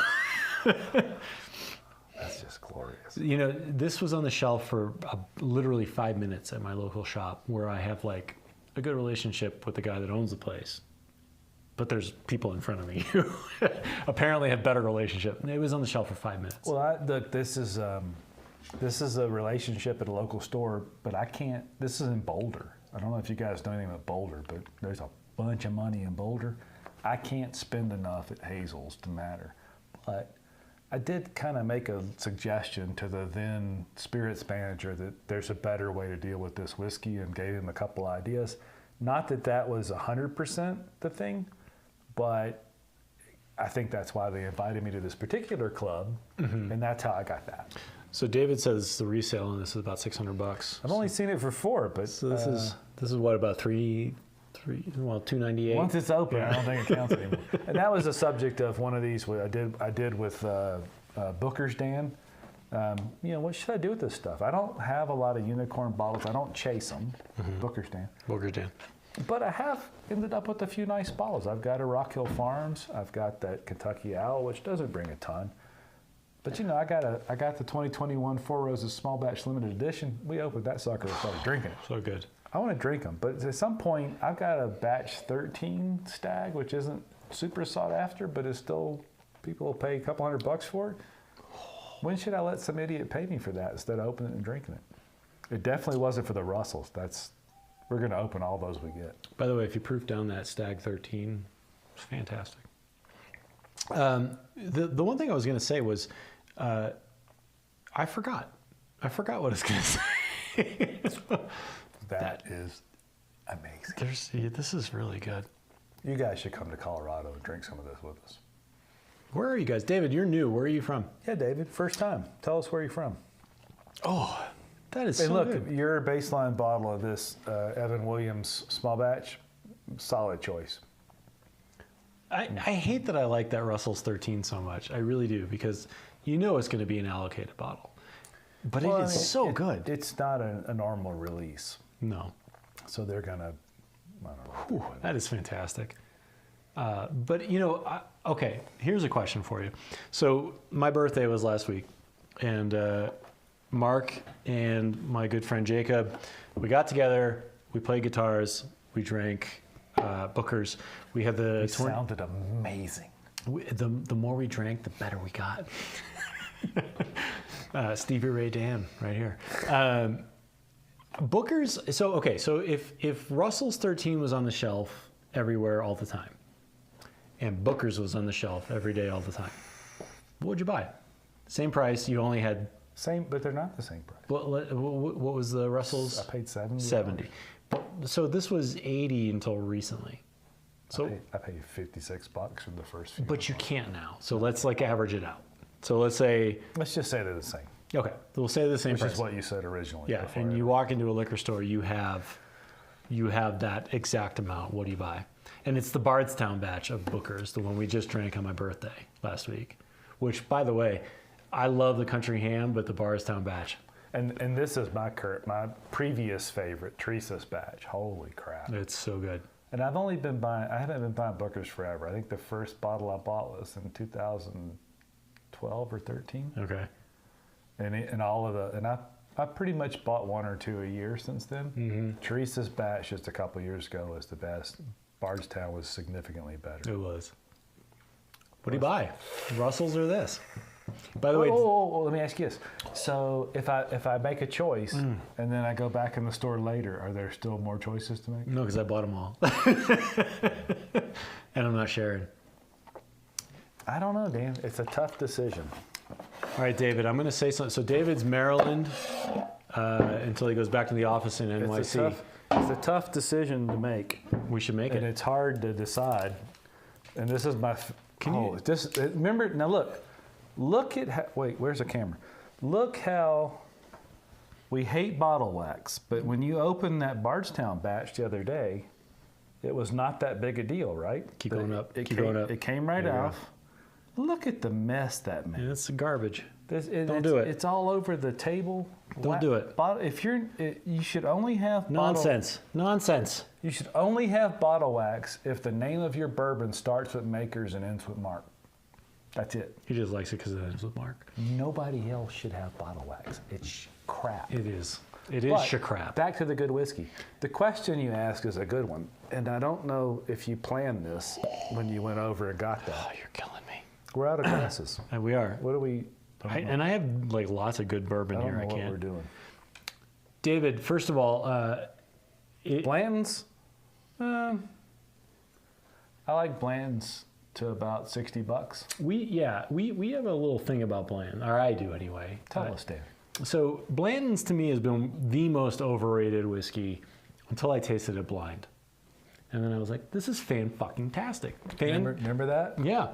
That's just glorious. You know, this was on the shelf for literally 5 minutes at my local shop, where I have like a good relationship with the guy that owns the place. But there's people in front of me who apparently have better relationship. It was on the shelf for 5 minutes. Well, look, this is a relationship at a local store, but I can't. This is in Boulder. I don't know if you guys know anything about Boulder, but there's a bunch of money in Boulder. I can't spend enough at Hazel's to matter. But I did kind of make a suggestion to the then spirits manager that there's a better way to deal with this whiskey, and gave him a couple ideas. Not that that was 100% the thing, but I think that's why they invited me to this particular club, and that's how I got that. So David says the resale on this is about $600. I've only seen it for $4, but So this is what, about $298. Once it's open, I don't think it counts anymore. And that was a subject of one of these I did with Booker's Dan. You know, what should I do with this stuff? I don't have a lot of unicorn bottles. I don't chase them. Booker's Dan. Booker's Dan. But I have ended up with a few nice bottles. I've got a Rock Hill Farms. I've got that Kentucky Owl, which doesn't bring a ton. But you know, I got the 2021 Four Roses Small Batch Limited Edition. We opened that sucker and started drinking it. So good. I want to drink them, but at some point, I've got a batch 13 stag, which isn't super sought after, but is still, people will pay a couple $100 for it. When should I let some idiot pay me for that instead of opening it and drinking it? It definitely wasn't for the Russells. We're going to open all those we get. By the way, if you proof down that Stag 13, it's fantastic. The one thing I was going to say was, I forgot what I was going to say. That is amazing. This is really good. You guys should come to Colorado and drink some of this with us. Where are you guys? David, you're new. Where are you from? Yeah, David, first time. Tell us where you're from. Oh, that is And so look, good. your baseline bottle of this Evan Williams small batch, solid choice. I hate that I like that Russell's 13 so much. I really do, because you know it's going to be an allocated bottle. But it is so good. It's not a normal release. No. So they're going to, I don't know. That is fantastic. But, you know, okay, here's a question for you. So my birthday was last week, and Mark and my good friend Jacob, we got together, we played guitars, we drank Booker's. We had the... It sounded amazing. The more we drank, the better we got. Stevie Ray Dan right here. Booker's, so if Russell's 13 was on the shelf everywhere all the time, and Booker's was on the shelf every day all the time, what would you buy? Same price, you only had... Same, but they're not the same price. What was the Russell's? I paid $70. 70. So this was 80 until recently. So I paid $56 for the first few. But you can't now. So let's like average it out. So let's just say they're the same. Okay, we'll say the same Which price. is what you said originally. Yeah, and you walk into a liquor store, you have that exact amount. What do you buy? And it's the Bardstown batch of Booker's, the one we just drank on my birthday last week. Which, by the way, I love the Country Ham, but the Bardstown batch. And this is my previous favorite, Teresa's batch. Holy crap! It's so good. And I haven't been buying Booker's forever. I think the first bottle I bought was in 2012 or 13. Okay. And I pretty much bought one or two a year since then. Mm-hmm. Teresa's batch just a couple years ago was the best. Bardstown was significantly better. It was. What do you buy? Russell's or this? By the way, let me ask you this. So if I make a choice and then I go back in the store later, are there still more choices to make? No, because I bought them all. And I'm not sharing. I don't know, Dan. It's a tough decision. All right, David, I'm going to say something. So David's Maryland until he goes back to the office in NYC. It's a tough decision to make. We should make it. And it's hard to decide. And this is my... remember, now look at how... Wait, where's the camera? Look how we hate bottle wax. But when you opened that Bardstown batch the other day, it was not that big a deal, right? Keep going up. It came right off. Look at the mess that made. Yeah, it's garbage. Don't do it. It's all over the table. Don't do it. If you should only have Nonsense. You should only have bottle wax if the name of your bourbon starts with Makers and ends with Mark. That's it. He just likes it because it ends with Mark. Nobody else should have bottle wax. It's crap. It is. It is crap. Back to the good whiskey. The question you ask is a good one, and I don't know if you planned this when you went over and got that. Oh, you're killing me. We're out of glasses. And we are. What do we? I have like lots of good bourbon here. I don't know what we're doing. David, first of all, Blanton's. I like Blanton's to about $60. We have a little thing about Blanton, or I do anyway. Tell us, Dave. So Blanton's to me has been the most overrated whiskey until I tasted it blind, and then I was like, "This is fan-fucking-tastic." Remember that? Yeah,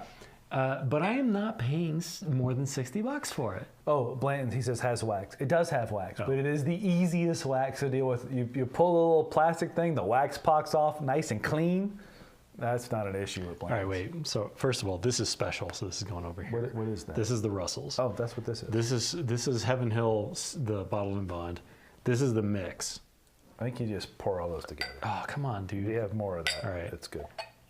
but I am not paying more than $60 for it. Oh, Blanton's, he says, has wax. It does have wax, but it is the easiest wax to deal with. You pull a little plastic thing, the wax pops off nice and clean. That's not an issue with Blanton's. All right, wait. So first of all, this is special. So this is going over here. What is that? This is the Russells. Oh, that's what this is. This is Heaven Hill, the bottled and bond. This is the mix. I think you just pour all those together. Oh, come on, dude. We have more of that. All right. That's good.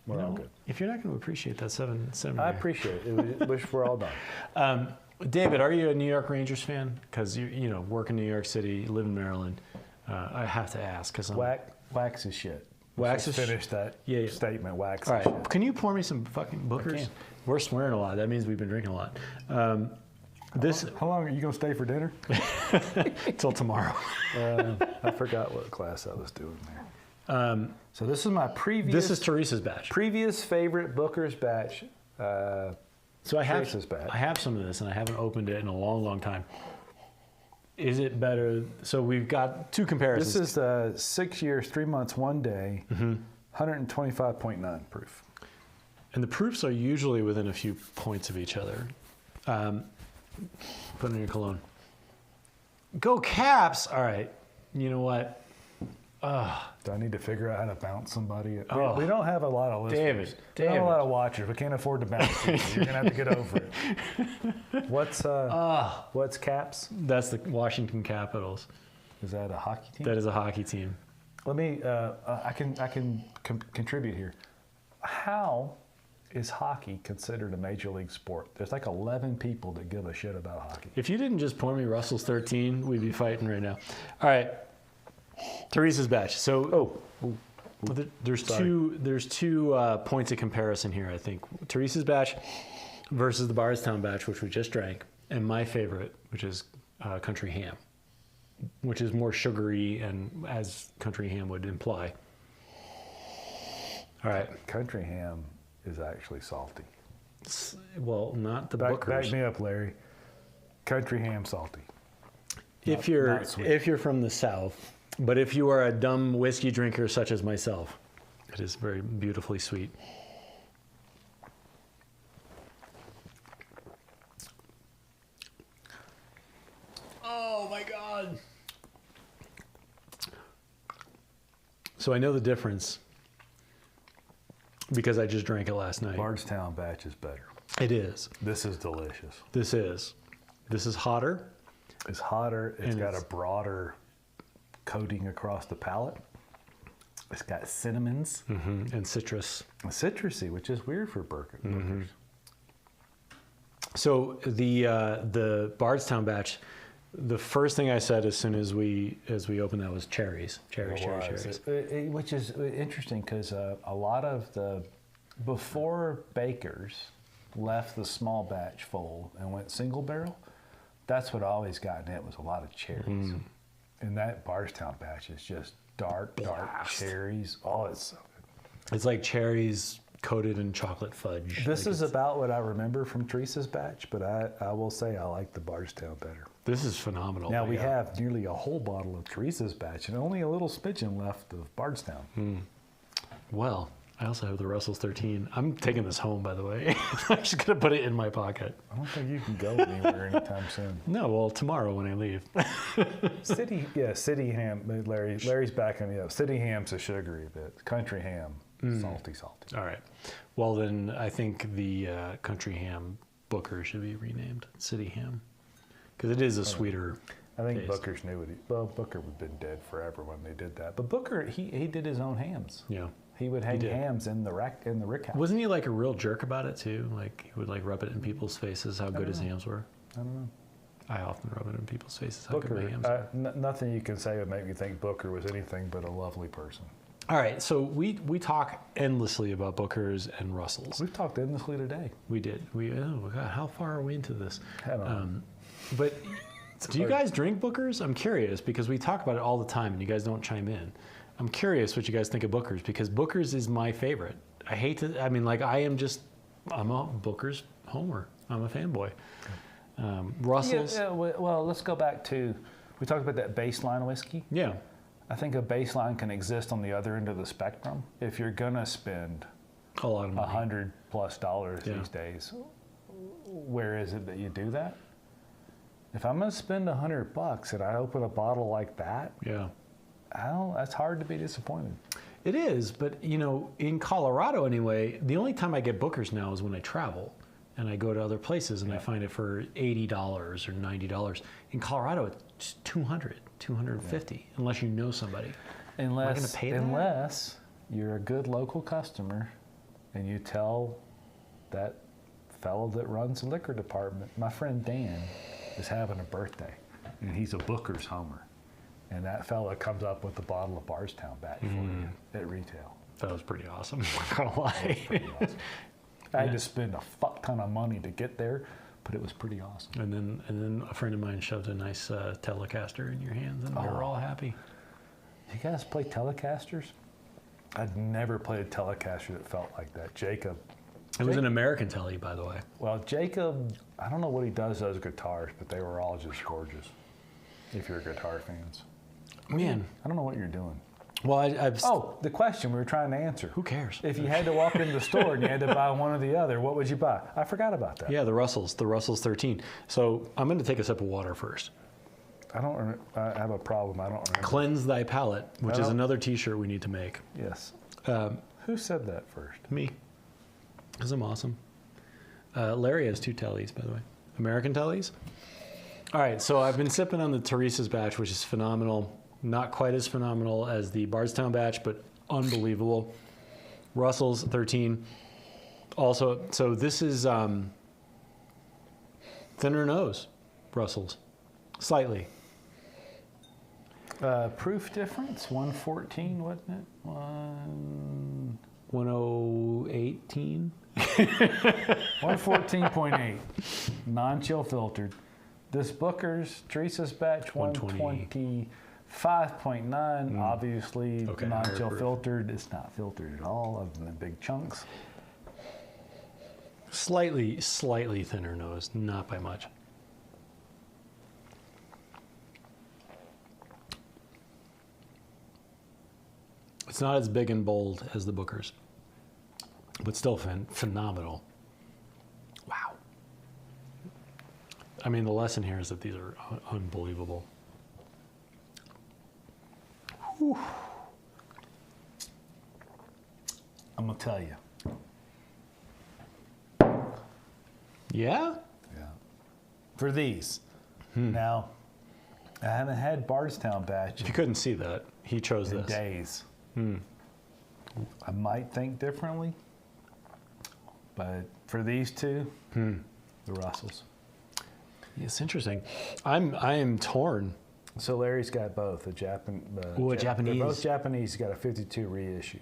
We're all good. If you're not going to appreciate that, seven. I appreciate it. Wish we're all done. David, are you a New York Rangers fan? Because you work in New York City, live in Maryland. I have to ask because wax is shit. Wax Let's is finish that statement. Wax all is right. shit. Can you pour me some fucking Bookers? We're swearing a lot. That means we've been drinking a lot. How long are you going to stay for dinner? Till tomorrow. I forgot what class I was doing there. So this is my previous. This is Teresa's batch. Previous favorite Booker's batch. So I have some of this, and I haven't opened it in a long, long time. Is it better? So we've got two comparisons. This is 6 years, 3 months, 1 day, 125.9 proof. And the proofs are usually within a few points of each other. Put it in your cologne. Go Caps! All right. You know what? Do I need to figure out how to bounce somebody? We don't have a lot of listeners. David. We don't have a lot of watchers. We can't afford to bounce people. You're going to have to get over it. What's Caps? That's the Washington Capitals. Is that a hockey team? That is a hockey team. Let me, I can contribute here. How is hockey considered a major league sport? There's like 11 people that give a shit about hockey. If you didn't just pour me Russell's 13, we'd be fighting right now. All right. Teresa's batch. So, there's two points of comparison here, I think. Teresa's batch versus the Bardstown batch, which we just drank, and my favorite, which is Country Ham, which is more sugary and as Country Ham would imply. All right. Country Ham is actually salty. Well, not the Back Bookers. me up, Larry. Country Ham salty. If you're from the South. But if you are a dumb whiskey drinker such as myself, it is very beautifully sweet. Oh my God. So I know the difference because I just drank it last night. Bardstown batch is better. It is. This is delicious. This is hotter. It's hotter. It's got a broader coating across the palate. It's got cinnamons and citrus. Citrusy, which is weird for Bookers. So the Bardstown batch, the first thing I said as soon as we opened that was cherries. Cherries. Which is interesting because a lot of before bakers left the small batch fold and went single barrel, that's what always got in it was a lot of cherries. And that Bardstown batch is just dark cherries. Oh, it's so good. It's like cherries coated in chocolate fudge. This is about what I remember from Teresa's batch, but I will say I like the Bardstown better. This is phenomenal. Now we have nearly a whole bottle of Teresa's batch and only a little smidgen left of Bardstown. Well, I also have the Russell's 13. I'm taking this home, by the way. I'm just going to put it in my pocket. I don't think you can go anywhere anytime soon. No, well, tomorrow when I leave. City ham. Larry's backing me up. City ham's a sugary bit. Country ham, salty. All right. Well, then I think the Country Ham Booker should be renamed City Ham. because it is a sweeter. I think taste. Booker's knew what Booker would have been dead forever when they did that. But Booker, he did his own hams. Yeah. He would hang did. hams in the rick house. Wasn't he like a real jerk about it too? Like he would like rub it in people's faces how good his know. hams were. I don't know. I often rub it in people's faces how Booker, good my hams are. nothing you can say would make me think Booker was anything but a lovely person. All right, so we talk endlessly about Bookers and Russells. We've talked endlessly today. We did. Oh God, how far are we into this? I don't know. But do you guys drink Bookers? I'm curious because we talk about it all the time and you guys don't chime in. I'm curious what you guys think of Bookers because Bookers is my favorite. I hate to, I mean, like I'm a Bookers homer. I'm a fanboy. Russells. Yeah, well, let's go back to, we talked about that baseline whiskey. Yeah. I think a baseline can exist on the other end of the spectrum. If you're going to spend A lot of money. $100+ Yeah. these days, where is it that you do that? If I'm going to spend $100 and I open a bottle like that, Yeah. that's hard to be disappointed. It is, but you know, in Colorado anyway, the only time I get Bookers now is when I travel and I go to other places and I find it for $80 or $90. In Colorado, it's $200, $250, unless you know somebody. Unless, gonna pay that? unless you're a good local customer and you tell that fellow that runs the liquor department, my friend Dan is having a birthday and he's a Booker's homer. And that fella comes up with a bottle of Bardstown Batch for you at retail. That was pretty awesome. I'm not gonna lie. Pretty awesome. I had to spend a fuck ton of money to get there, but it was pretty awesome. And then a friend of mine shoved a nice Telecaster in your hands, and we were all happy. You guys play Telecasters? I'd never played a Telecaster that felt like that. Jacob. It was an American Tele, by the way. Well, Jacob, I don't know what he does to those guitars, but they were all just gorgeous. If you're guitar fans. Man, I don't know what you're doing. well, I've. Oh, the question we were trying to answer. Who cares? If you had to walk into the store and you had to buy one or the other, what would you buy? I forgot about that. Yeah, the Russells 13. So I'm going to take a sip of water first. I have a problem. I don't remember. Cleanse thy palate, which is Well- another T-shirt we need to make. Yes. Who said that first? Me, because I'm awesome. Larry has 2 Tellies, by the way. American Tellies. All right, so I've been sipping on the Teresa's batch, which is phenomenal. Not quite as phenomenal as the Bardstown batch, but unbelievable. Russell's 13. Also, so this is thinner nose, Russell's, slightly. Proof difference, 114, wasn't it? 1018. 114.8, non-chill filtered. This Booker's Teresa's batch, 120. 125.9, obviously Okay, non-chill higher proof. filtered. It's not filtered at all, other than big chunks. Slightly thinner nose, not by much. It's not as big and bold as the Booker's, but still phenomenal. Wow. I mean, the lesson here is that these are unbelievable. Whew. I'm gonna tell you. Yeah? Yeah. For these. Now, I haven't had Bardstown batch If you couldn't see that, he chose in this. days. I might think differently, but for these two, the Russells. It's interesting. I am torn. So Larry's got both. Japanese. They're both Japanese. He's got a 52 reissue.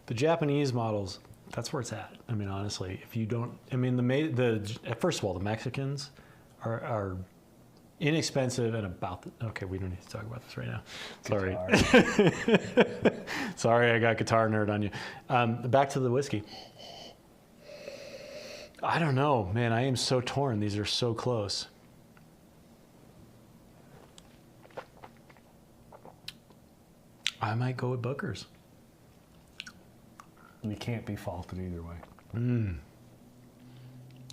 The Japanese models, that's where it's at. I mean, honestly, if you don't, I mean, first of all, the Mexicans are inexpensive and okay, we don't need to talk about this right now. Sorry. Sorry, I got guitar nerd on you. Back to the whiskey. I don't know, man. I am so torn. These are so close. I might go with Booker's. You can't be faulted either way.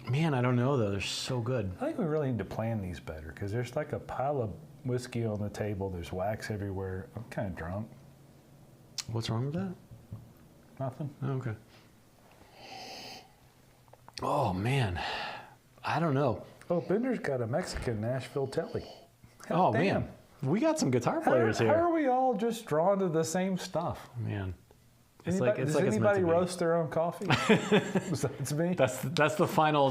Man, I don't know though. They're so good. I think we really need to plan these better because there's like a pile of whiskey on the table. There's wax everywhere. I'm kind of drunk. What's wrong with that? Nothing. Oh, okay. Oh man, I don't know. Oh, Bender's got a Mexican Nashville telly. Oh, Damn. man. We got some guitar How players here. are we all just drawn to the same stuff? Man. Does it's anybody meant to be. roast their own coffee? Besides me? That's the final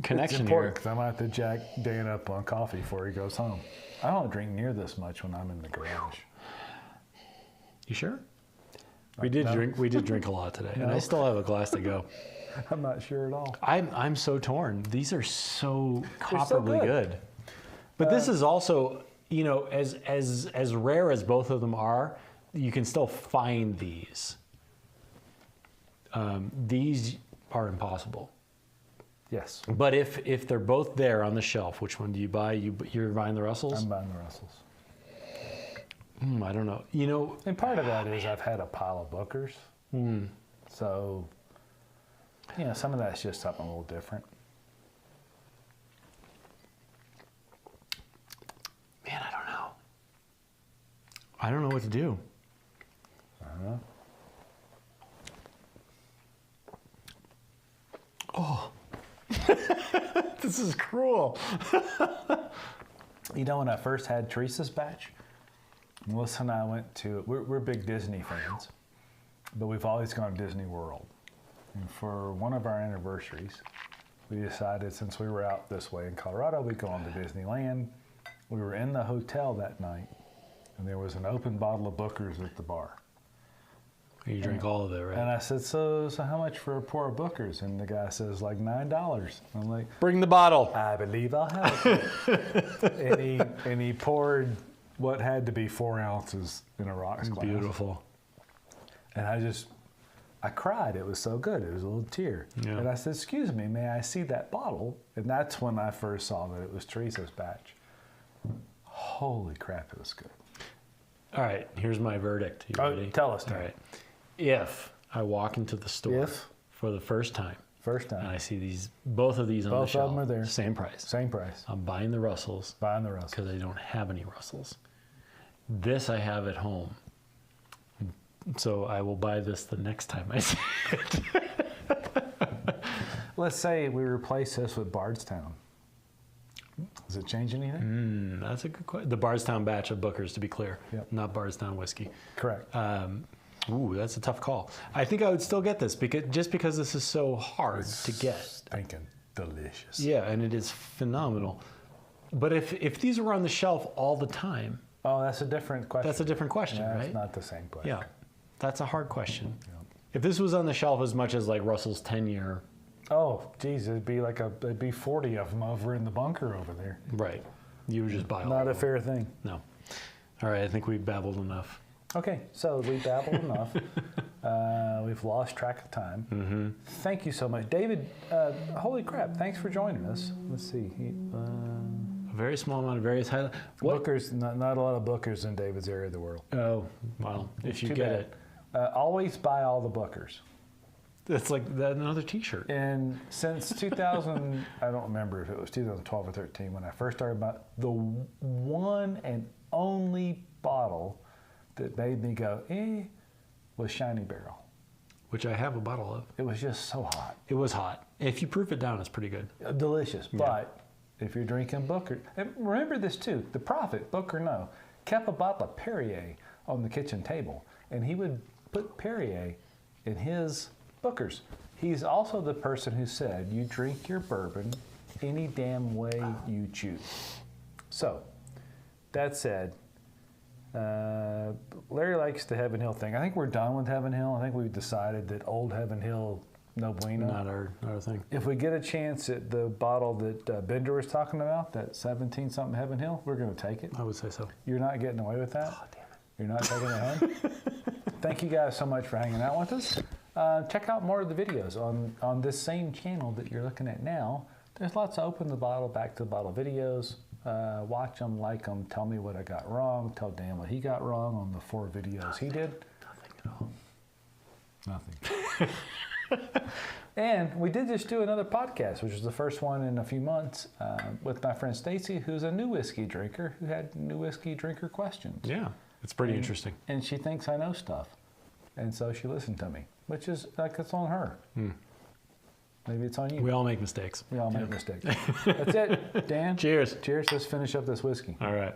connection It's here. important because I might have to jack Dan up on coffee before he goes home. I don't drink near this much when I'm in the garage. You sure? We did drink a lot today, and I still have a glass to go. I'm not sure at all. I'm so torn. These are so They're so comparably good. But this is also, as rare as both of them are, you can still find these. These are impossible. Yes. But if they're both there on the shelf, which one do you buy? You're buying the Russells? I'm buying the Russells. I don't know. And part of that is I've had a pile of Bookers. So, some of that's just something a little different. Man, I don't know. I don't know what to do. I don't know. Oh, this is cruel. When I first had Teresa's batch, Melissa and I went to, we're big Disney fans, but we've always gone to Disney World. And for one of our anniversaries, we decided since we were out this way in Colorado, we'd go on to Disneyland. We were in the hotel that night, and there was an open bottle of Booker's at the bar. You drink all of it, right? And I said, so how much for a pour of Booker's? And the guy says, like $9. I'm like, Bring the bottle. I believe I'll have it. and he poured what had to be 4 ounces in a rocks glass. Beautiful. And I cried. It was so good. It was a little tear. Yeah. And I said, excuse me, may I see that bottle? And that's when I first saw that it was Teresa's batch. Holy crap, it was good. All right, here's my verdict. You ready? Tell us, All Tom. right. If I walk into the store If? for the first time First and time. I see both of these on the Both of shelf, them are there. same price. Same price. I'm buying the Russells Buying the Russells. because I don't have any Russells. This I have at home. So I will buy this the next time I see it. Let's say we replace this with Bardstown. Does it change anything? That's a good question. The Bardstown batch of Booker's, to be clear, Yep. not Bardstown whiskey. Correct. Ooh, that's a tough call. I think I would still get this because this is so hard to get. Stinking delicious. Yeah, and it is phenomenal. But if these were on the shelf all the time, Oh, that's a different question. that's a different question, Yeah, right? It's not the same question. Yeah, that's a hard question. Yeah. If this was on the shelf as much as like Russell's 10-year, Oh, geez, it'd be 40 of them over in the bunker over there. right, you would just buy all Not of a them. fair thing. No. All right, I think we've babbled enough. Okay, so we babbled enough. We've lost track of time. Mm-hmm. Thank you so much. David, holy crap, thanks for joining us. Let's see. A very small amount of various highlights. Bookers, not a lot of Bookers in David's area of the world. Oh, well, if you Too get bad. it. Always buy all the Bookers. It's like another T-shirt. And since 2000, I don't remember if it was 2012 or 13, when I first started about the one and only bottle that made me go, was Shiny Barrel. Which I have a bottle of. It was just so hot. It was hot. If you proof it down, it's pretty good. Delicious. But if you're drinking Booker, and remember this too, the prophet, Booker no, kept a bottle of Perrier on the kitchen table, and he would put Perrier in his Bookers. He's also the person who said, you drink your bourbon any damn way you choose. So, that said, Larry likes the Heaven Hill thing. I think we're done with Heaven Hill. I think we've decided that old Heaven Hill, no bueno. Not our thing. If we get a chance at the bottle that Bender was talking about, that 17-something Heaven Hill, we're going to take it. I would say so. You're not getting away with that? Oh, damn it. You're not taking it home? Thank you guys so much for hanging out with us. Check out more of the videos on this same channel that you're looking at now. There's lots of open the bottle, back to the bottle videos. Watch them, like them, tell me what I got wrong, tell Dan what he got wrong on the 4 videos he did. Nothing at all. Nothing. And we did just do another podcast, which was the first one in a few months, with my friend Stacy, who's a new whiskey drinker, who had new whiskey drinker questions. Yeah, it's pretty interesting. And she thinks I know stuff. And so she listened to me, which is like, it's on her. Maybe it's on you. We all make mistakes. We all make mistakes. That's it, Dan. Cheers. Cheers. Let's finish up this whiskey. All right.